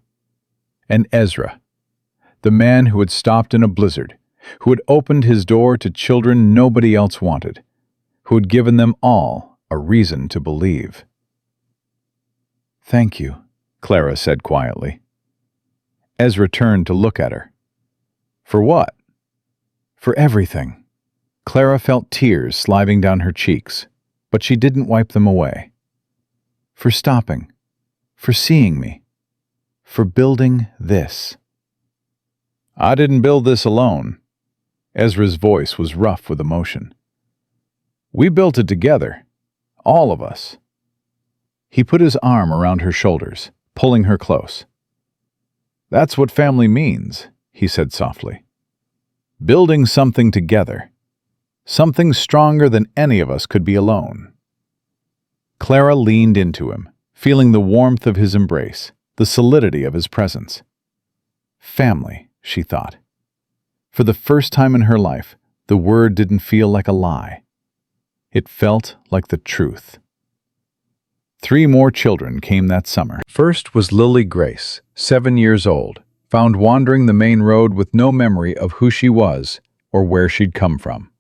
and Ezra, the man who had stopped in a blizzard, who had opened his door to children nobody else wanted, who had given them all a reason to believe. "Thank you," Clara said quietly. Ezra turned to look at her. "For what?" "For everything." Clara felt tears sliding down her cheeks, but she didn't wipe them away. "For stopping. For seeing me. For building this." "I didn't build this alone." Ezra's voice was rough with emotion. "We built it together. All of us." He put his arm around her shoulders, pulling her close. "That's what family means," he said softly. "Building something together. Something stronger than any of us could be alone." Clara leaned into him, feeling the warmth of his embrace, the solidity of his presence. Family, she thought. For the first time in her life, the word didn't feel like a lie. It felt like the truth. 3 more children came that summer. First was Lily Grace, 7 years old, found wandering the main road with no memory of who she was or where she'd come from.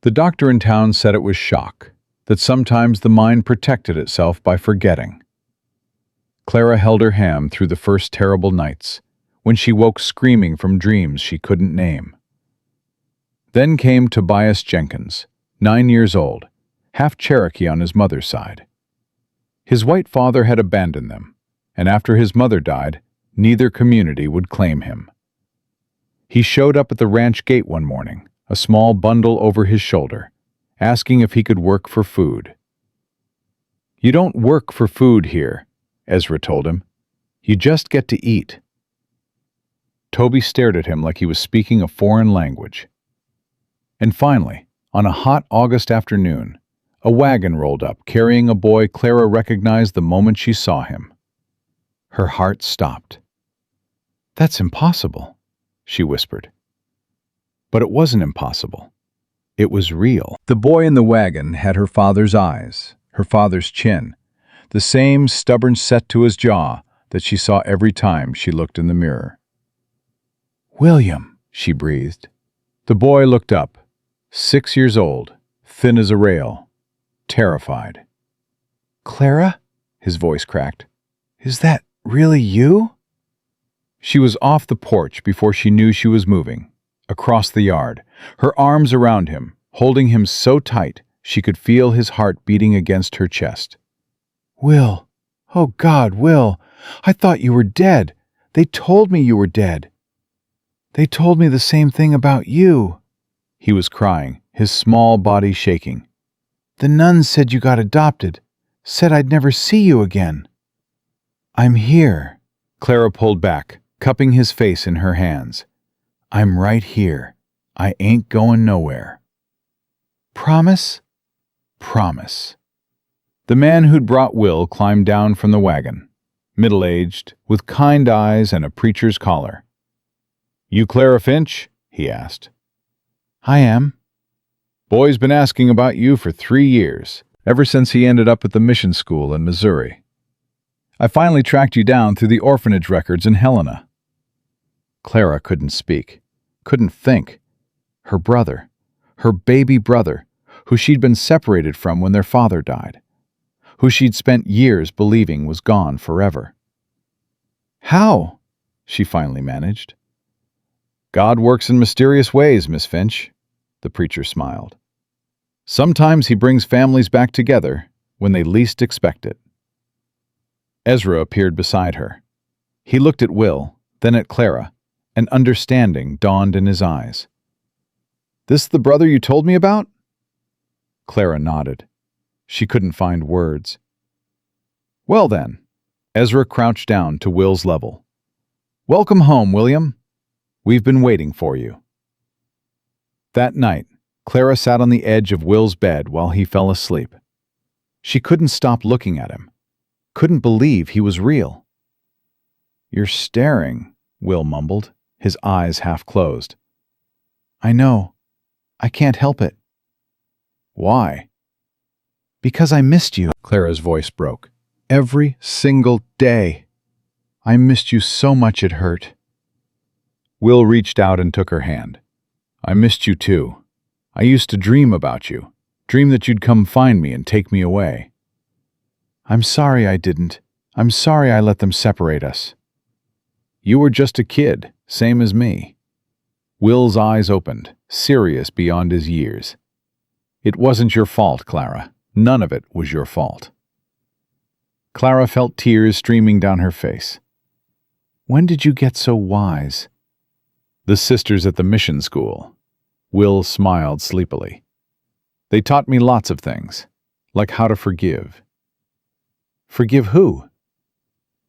The doctor in town said it was shock, that sometimes the mind protected itself by forgetting. Clara held her hand through the first terrible nights, when she woke screaming from dreams she couldn't name. Then came Tobias Jenkins, 9 years old, half Cherokee on his mother's side. His white father had abandoned them, and after his mother died, neither community would claim him. He showed up at the ranch gate one morning, a small bundle over his shoulder, asking if he could work for food. "You don't work for food here," Ezra told him. "You just get to eat." Toby stared at him like he was speaking a foreign language. And finally, on a hot August afternoon, a wagon rolled up carrying a boy Clara recognized the moment she saw him. Her heart stopped. "That's impossible," she whispered. But it wasn't impossible. It was real. The boy in the wagon had her father's eyes, her father's chin, the same stubborn set to his jaw that she saw every time she looked in the mirror. "William," she breathed. The boy looked up, 6 years old, thin as a rail, terrified. "Clara?" His voice cracked. "Is that really you?" She was off the porch before she knew she was moving, across the yard, her arms around him, holding him so tight she could feel his heart beating against her chest. "Will! Oh God, Will! I thought you were dead. They told me you were dead." They told me the same thing about you. He was crying, his small body shaking. The nuns said you got adopted, said I'd never see you again. I'm here. Clara pulled back, cupping his face in her hands. I'm right here. I ain't going nowhere. Promise? Promise. The man who'd brought Will climbed down from the wagon, middle-aged, with kind eyes and a preacher's collar. You Clara Finch? He asked. I am. Boy's been asking about you for 3 years, ever since he ended up at the mission school in Missouri. I finally tracked you down through the orphanage records in Helena. Clara couldn't speak, couldn't think. Her brother, her baby brother, who she'd been separated from when their father died, who she'd spent years believing was gone forever. How? She finally managed. God works in mysterious ways, Miss Finch, the preacher smiled. Sometimes he brings families back together when they least expect it. Ezra appeared beside her. He looked at Will, then at Clara, and understanding dawned in his eyes. This the brother you told me about? Clara nodded. She couldn't find words. Well then, Ezra crouched down to Will's level. Welcome home, William. We've been waiting for you. That night, Clara sat on the edge of Will's bed while he fell asleep. She couldn't stop looking at him. Couldn't believe he was real. You're staring, Will mumbled, his eyes half closed. I know. I can't help it. Why? Because I missed you. Clara's voice broke. Every single day. I missed you so much it hurt. Will reached out and took her hand. I missed you too. I used to dream about you. Dream that you'd come find me and take me away. I'm sorry I didn't. I'm sorry I let them separate us. You were just a kid, same as me. Will's eyes opened, serious beyond his years. It wasn't your fault, Clara. None of it was your fault. Clara felt tears streaming down her face. When did you get so wise? The sisters at the mission school. Will smiled sleepily. They taught me lots of things, like how to forgive. Forgive who?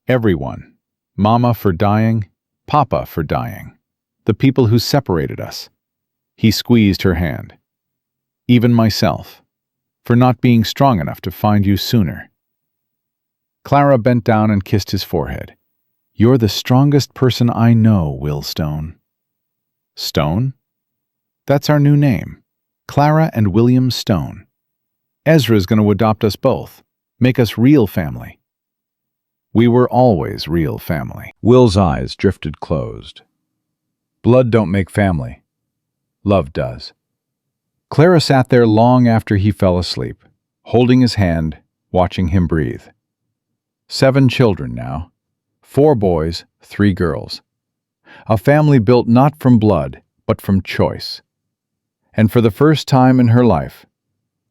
Everyone. Mama for dying, Papa for dying. The people who separated us. He squeezed her hand. Even myself, for not being strong enough to find you sooner. Clara bent down and kissed his forehead. You're the strongest person I know, Will Stone. Stone? That's our new name. Clara and William Stone. Ezra's going to adopt us both, make us real family. We were always real family. Will's eyes drifted closed. Blood don't make family. Love does. Clara sat there long after he fell asleep, holding his hand, watching him breathe. 7 children now. 4 boys, 3 girls. A family built not from blood, but from choice. And for the first time in her life,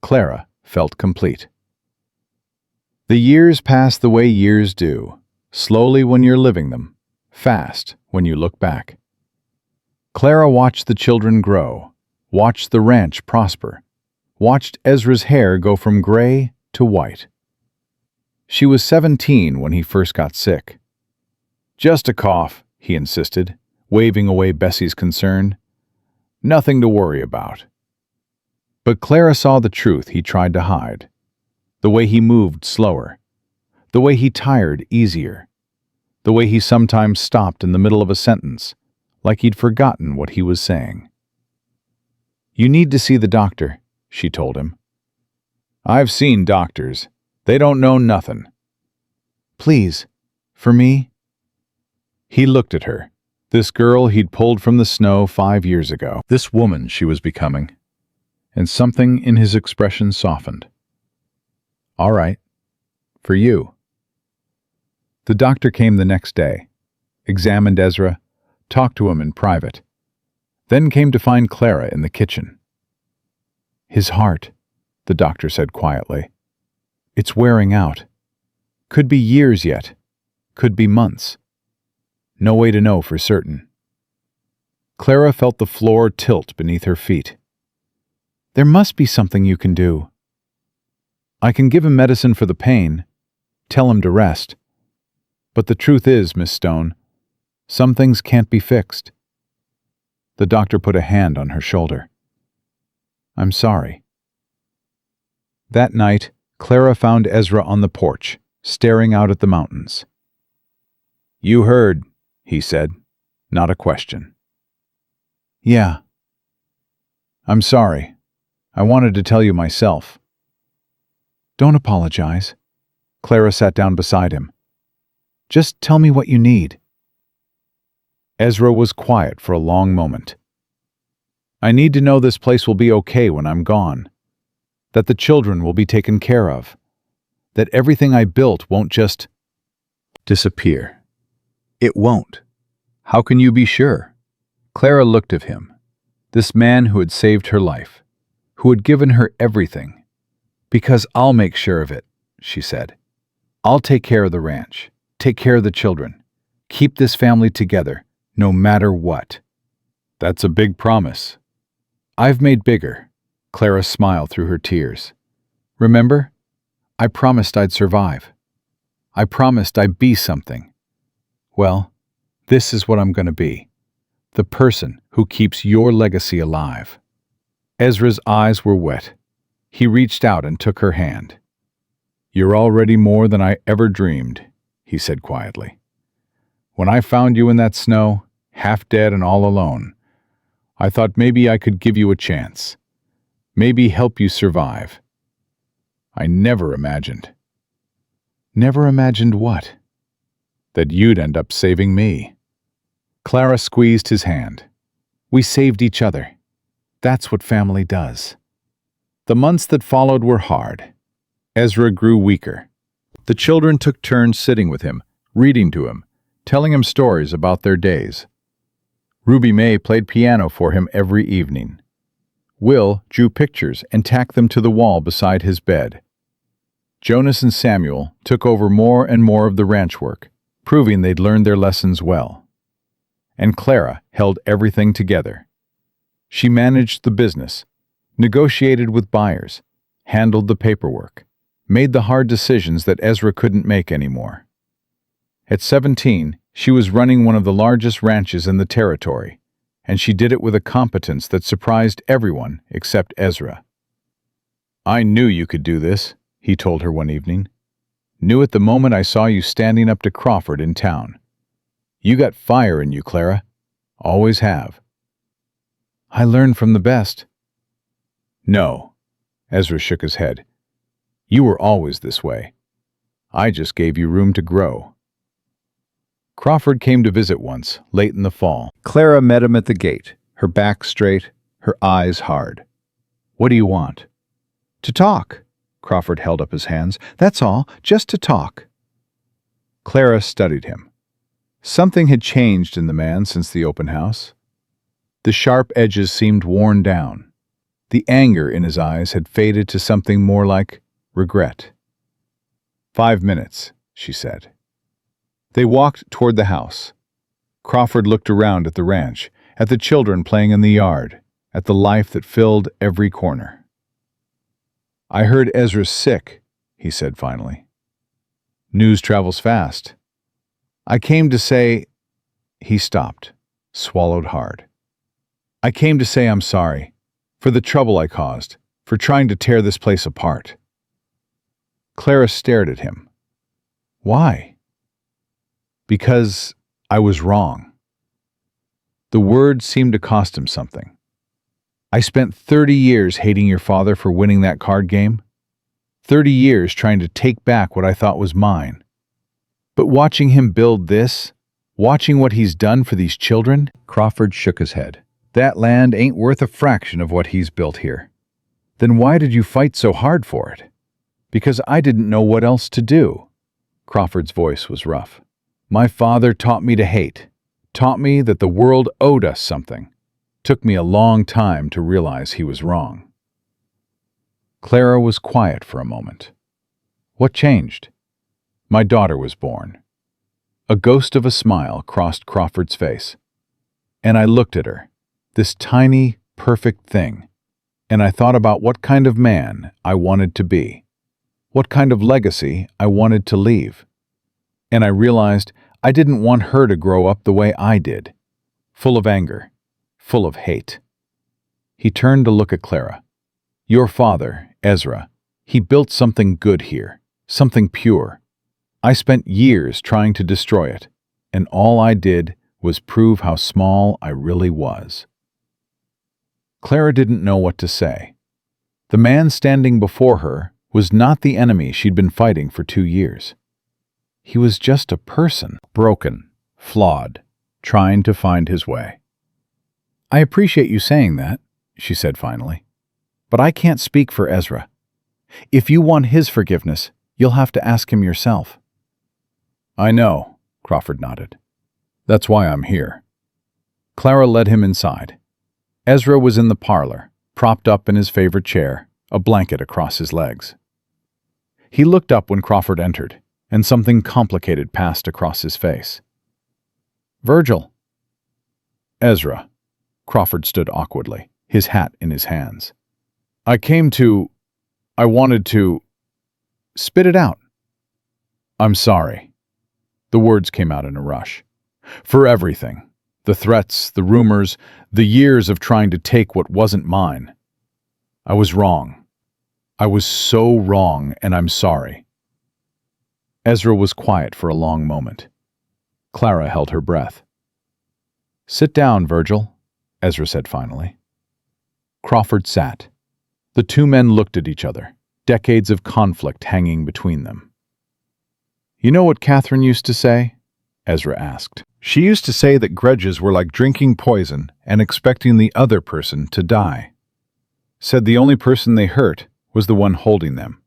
Clara felt complete. The years passed the way years do, slowly when you're living them, fast when you look back. Clara watched the children grow, watched the ranch prosper, watched Ezra's hair go from gray to white. She was 17 when he first got sick. Just a cough, he insisted, waving away Bessie's concern. Nothing to worry about. But Clara saw the truth he tried to hide. The way he moved slower. The way he tired easier. The way he sometimes stopped in the middle of a sentence, like he'd forgotten what he was saying. You need to see the doctor, she told him. I've seen doctors. They don't know nothing. Please, for me? He looked at her, this girl he'd pulled from the snow 5 years ago, this woman she was becoming, and something in his expression softened. All right, for you. The doctor came the next day, examined Ezra, talked to him in private, then came to find Clara in the kitchen. His heart, the doctor said quietly. It's wearing out. Could be years yet. Could be months. No way to know for certain. Clara felt the floor tilt beneath her feet. There must be something you can do. I can give him medicine for the pain, tell him to rest. But the truth is, Miss Stone, some things can't be fixed. The doctor put a hand on her shoulder. I'm sorry. That night, Clara found Ezra on the porch, staring out at the mountains. You heard, he said, not a question. Yeah. I'm sorry. I wanted to tell you myself. Don't apologize. Clara sat down beside him. Just tell me what you need. Ezra was quiet for a long moment. I need to know this place will be okay when I'm gone. That the children will be taken care of. That everything I built won't just disappear. It won't. How can you be sure? Clara looked at him. This man who had saved her life, who had given her everything. Because I'll make sure of it, she said. I'll take care of the ranch, take care of the children, keep this family together, no matter what. That's a big promise. I've made bigger. Clara smiled through her tears. Remember? I promised I'd survive. I promised I'd be something. Well, this is what I'm going to be. The person who keeps your legacy alive. Ezra's eyes were wet. He reached out and took her hand. You're already more than I ever dreamed, he said quietly. When I found you in that snow, half dead and all alone, I thought maybe I could give you a chance. Maybe help you survive. I never imagined. Never imagined what? That you'd end up saving me. Clara squeezed his hand. We saved each other. That's what family does. The months that followed were hard. Ezra grew weaker. The children took turns sitting with him, reading to him, telling him stories about their days. Ruby May played piano for him every evening. Will drew pictures and tacked them to the wall beside his bed. Jonas and Samuel took over more and more of the ranch work, proving they'd learned their lessons well. And Clara held everything together. She managed the business, negotiated with buyers, handled the paperwork, made the hard decisions that Ezra couldn't make anymore. At 17, she was running one of the largest ranches in the territory, and she did it with a competence that surprised everyone except Ezra. I knew you could do this, he told her one evening. Knew it the moment I saw you standing up to Crawford in town. You got fire in you, Clara. Always have. I learned from the best. No, Ezra shook his head. You were always this way. I just gave you room to grow. Crawford came to visit once, late in the fall. Clara met him at the gate, her back straight, her eyes hard. What do you want? To talk. Crawford held up his hands. That's all, just to talk. Clara studied him. Something had changed in the man since the open house. The sharp edges seemed worn down. The anger in his eyes had faded to something more like regret. 5 minutes, she said. They walked toward the house. Crawford looked around at the ranch, at the children playing in the yard, at the life that filled every corner. I heard Ezra's sick, he said finally. News travels fast. I came to say... He stopped, swallowed hard. I came to say I'm sorry, for the trouble I caused, for trying to tear this place apart. Clara stared at him. Why? Because I was wrong. The word seemed to cost him something. I spent 30 years hating your father for winning that card game. 30 years trying to take back what I thought was mine. But watching him build this, watching what he's done for these children, Crawford shook his head. That land ain't worth a fraction of what he's built here. Then why did you fight so hard for it? Because I didn't know what else to do. Crawford's voice was rough. My father taught me to hate, taught me that the world owed us something. Took me a long time to realize he was wrong. Clara was quiet for a moment. What changed? My daughter was born. A ghost of a smile crossed Crawford's face. And I looked at her, this tiny, perfect thing, and I thought about what kind of man I wanted to be, what kind of legacy I wanted to leave. And I realized I didn't want her to grow up the way I did, full of anger, full of hate. He turned to look at Clara. Your father, Ezra, he built something good here, something pure. I spent years trying to destroy it, and all I did was prove how small I really was. Clara didn't know what to say. The man standing before her was not the enemy she'd been fighting for 2 years. He was just a person, broken, flawed, trying to find his way. I appreciate you saying that, she said finally, but I can't speak for Ezra. If you want his forgiveness, you'll have to ask him yourself. I know, Crawford nodded. That's why I'm here. Clara led him inside. Ezra was in the parlor, propped up in his favorite chair, a blanket across his legs. He looked up when Crawford entered, and something complicated passed across his face. Virgil. Ezra. Crawford stood awkwardly, his hat in his hands. I wanted to... Spit it out. I'm sorry. The words came out in a rush. For everything. The threats, the rumors, the years of trying to take what wasn't mine. I was wrong. I was so wrong, and I'm sorry. Ezra was quiet for a long moment. Clara held her breath. Sit down, Virgil, Ezra said finally. Crawford sat. The two men looked at each other, decades of conflict hanging between them. You know what Catherine used to say? Ezra asked. She used to say that grudges were like drinking poison and expecting the other person to die. Said the only person they hurt was the one holding them.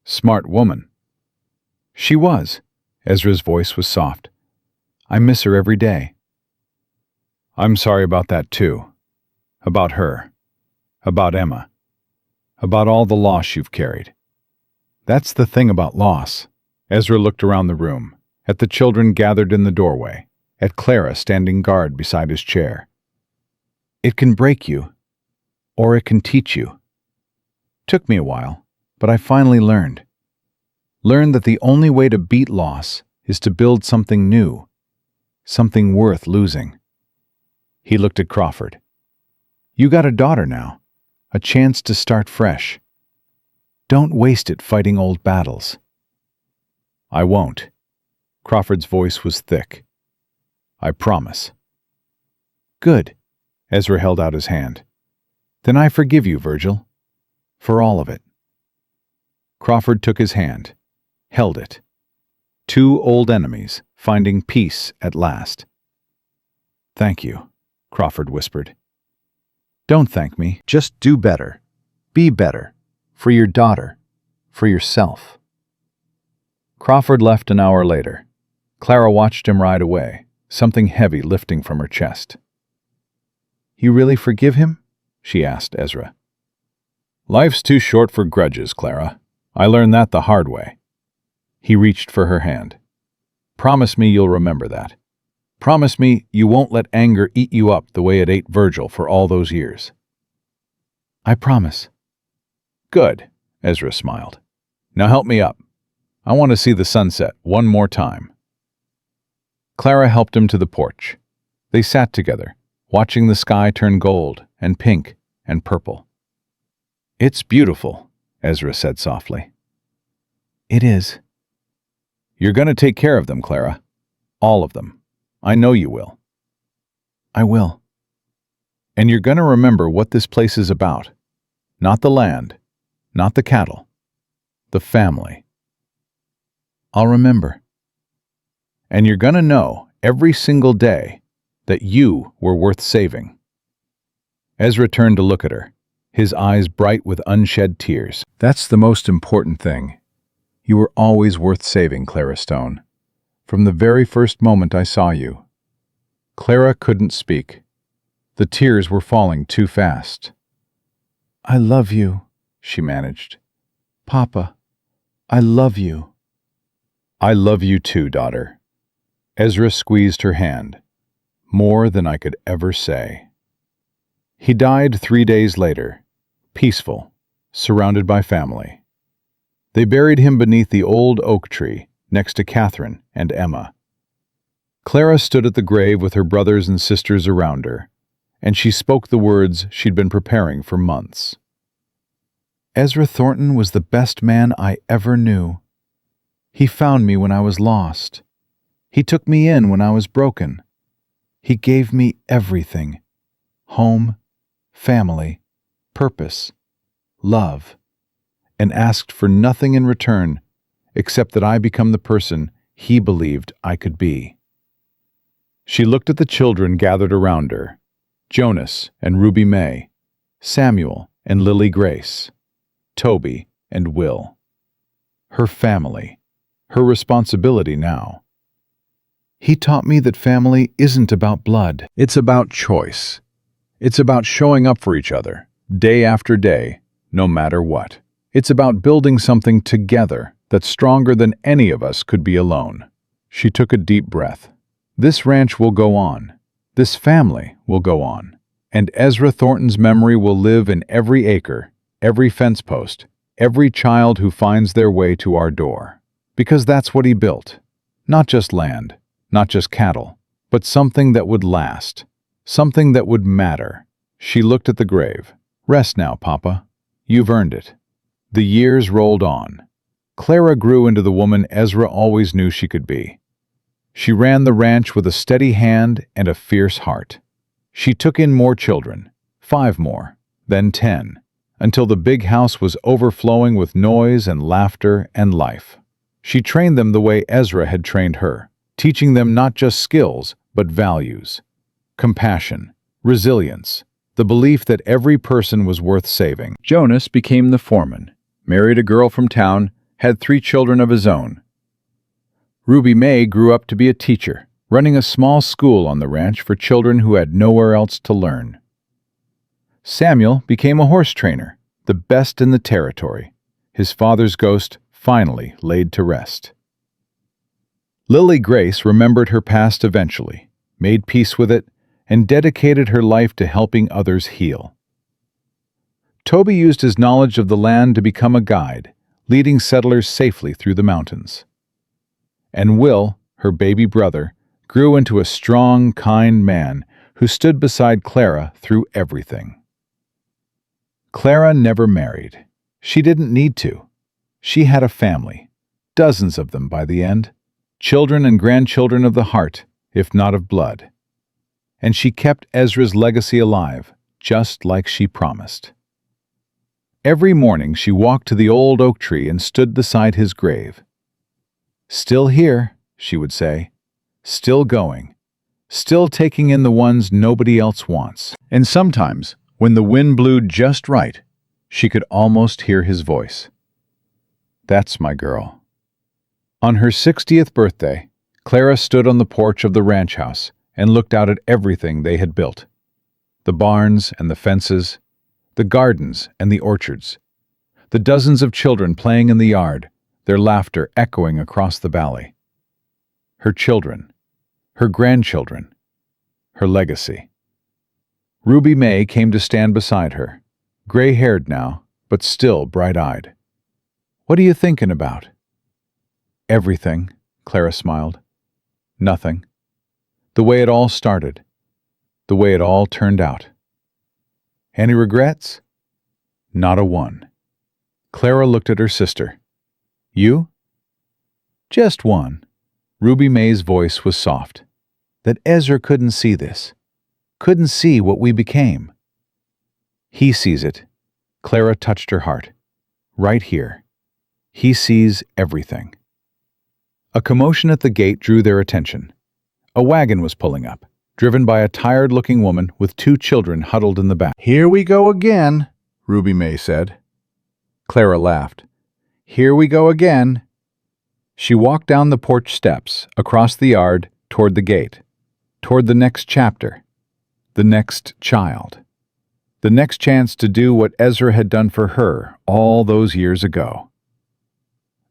Smart woman. She was. Ezra's voice was soft. I miss her every day. I'm sorry about that too. About her. About Emma. About all the loss you've carried. That's the thing about loss. Ezra looked around the room, at the children gathered in the doorway, at Clara standing guard beside his chair. It can break you, or it can teach you. Took me a while, but I finally learned. Learned that the only way to beat loss is to build something new, something worth losing. He looked at Crawford. You got a daughter now, a chance to start fresh. Don't waste it fighting old battles. I won't. Crawford's voice was thick. I promise. Good. Ezra held out his hand. Then I forgive you, Virgil. For all of it. Crawford took his hand, held it. Two old enemies finding peace at last. Thank you, Crawford whispered. Don't thank me. Just do better. Be better. For your daughter. For yourself. Crawford left an hour later. Clara watched him ride away, something heavy lifting from her chest. You really forgive him? She asked Ezra. Life's too short for grudges, Clara. I learned that the hard way. He reached for her hand. Promise me you'll remember that. Promise me you won't let anger eat you up the way it ate Virgil for all those years. I promise. Good, Ezra smiled. Now help me up. I want to see the sunset one more time. Clara helped him to the porch. They sat together, watching the sky turn gold and pink and purple. It's beautiful, Ezra said softly. It is. You're going to take care of them, Clara. All of them. I know you will. I will. And you're going to remember what this place is about. Not the land, not the cattle, the family. I'll remember. And you're going to know every single day that you were worth saving. Ezra turned to look at her, his eyes bright with unshed tears. That's the most important thing. You were always worth saving, Clara Stone. From the very first moment I saw you. Clara couldn't speak. The tears were falling too fast. I love you, she managed. Papa, I love you. I love you too, daughter. Ezra squeezed her hand. more than I could ever say. He died 3 days later, peaceful, surrounded by family. They buried him beneath the old oak tree next to Catherine and Emma. Clara stood at the grave with her brothers and sisters around her, and she spoke the words she'd been preparing for months. Ezra Thornton was the best man I ever knew. He found me when I was lost. He took me in when I was broken. He gave me everything: home, family, purpose, love, and asked for nothing in return except that I become the person he believed I could be. She looked at the children gathered around her, Jonas and Ruby May, Samuel and Lily Grace, Toby and Will. Her family, her responsibility now. He taught me that family isn't about blood. It's about choice. It's about showing up for each other, day after day, no matter what. It's about building something together that's stronger than any of us could be alone. She took a deep breath. This ranch will go on. This family will go on. And Ezra Thornton's memory will live in every acre, every fence post, every child who finds their way to our door. Because that's what he built. Not just land, not just cattle, but something that would last. Something that would matter. She looked at the grave. Rest now, Papa. You've earned it. The years rolled on. Clara grew into the woman Ezra always knew she could be. She ran the ranch with a steady hand and a fierce heart. She took in more children, 5 more, then 10, until the big house was overflowing with noise and laughter and life. She trained them the way Ezra had trained her, teaching them not just skills, but values. Compassion, resilience, the belief that every person was worth saving. Jonas became the foreman, married a girl from town, had 3 children of his own. Ruby May grew up to be a teacher, running a small school on the ranch for children who had nowhere else to learn. Samuel became a horse trainer, the best in the territory, his father's ghost finally laid to rest. Lily Grace remembered her past eventually, made peace with it, and dedicated her life to helping others heal. Toby used his knowledge of the land to become a guide, leading settlers safely through the mountains. And Will, her baby brother, grew into a strong, kind man who stood beside Clara through everything. Clara never married. She didn't need to. She had a family, dozens of them by the end, children and grandchildren of the heart, if not of blood. And she kept Ezra's legacy alive, just like she promised. Every morning she walked to the old oak tree and stood beside his grave. "Still here," she would say, "still going, still taking in the ones nobody else wants." And sometimes, when the wind blew just right, she could almost hear his voice. "That's my girl." On her 60th birthday, Clara stood on the porch of the ranch house and looked out at everything they had built. The barns and the fences, the gardens and the orchards, the dozens of children playing in the yard, their laughter echoing across the valley. Her children, her grandchildren, her legacy. Ruby May came to stand beside her, gray-haired now, but still bright-eyed. "What are you thinking about?" "Everything," Clara smiled. "Nothing. The way it all started. The way it all turned out." "Any regrets?" "Not a one." Clara looked at her sister. "You?" "Just one." Ruby May's voice was soft. "That Ezra couldn't see this. Couldn't see what we became." "He sees it." Clara touched her heart. "Right here. He sees everything." A commotion at the gate drew their attention. A wagon was pulling up, driven by a tired-looking woman with 2 children huddled in the back. "Here we go again," Ruby May said. Clara laughed. "Here we go again." She walked down the porch steps, across the yard, toward the gate, toward the next chapter, the next child, the next chance to do what Ezra had done for her all those years ago.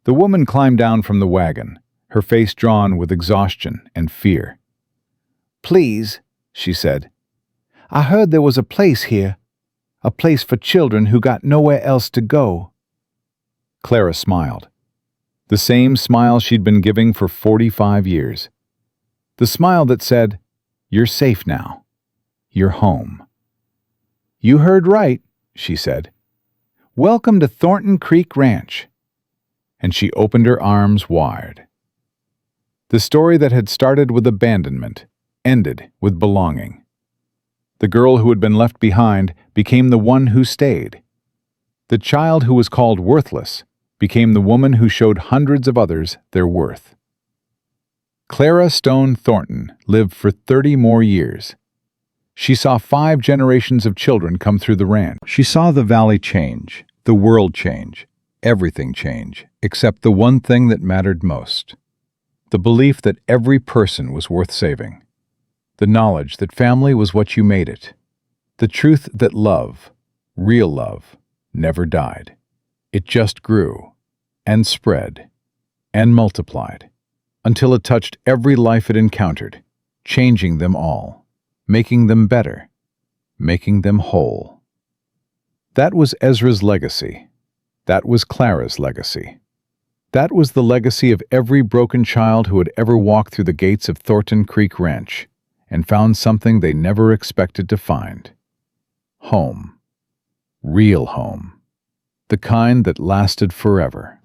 The woman climbed down from the wagon, her face drawn with exhaustion and fear. "Please," she said. "I heard there was a place here, a place for children who got nowhere else to go." Clara smiled. The same smile she'd been giving for 45 years. The smile that said, "You're safe now. You're home." "You heard right," she said. "Welcome to Thornton Creek Ranch." And she opened her arms wide. The story that had started with abandonment ended with belonging. The girl who had been left behind became the one who stayed. The child who was called worthless became the woman who showed hundreds of others their worth. Clara Stone Thornton lived for 30 more years. She saw 5 generations of children come through the ranch. She saw the valley change, the world change, everything change, except the one thing that mattered most: the belief that every person was worth saving, the knowledge that family was what you made it, the truth that love, real love, never died. It just grew and spread and multiplied until it touched every life it encountered, changing them all, making them better, making them whole. That was Ezra's legacy. That was Clara's legacy. That was the legacy of every broken child who had ever walked through the gates of Thornton Creek Ranch and found something they never expected to find. Home. Real home. The kind that lasted forever.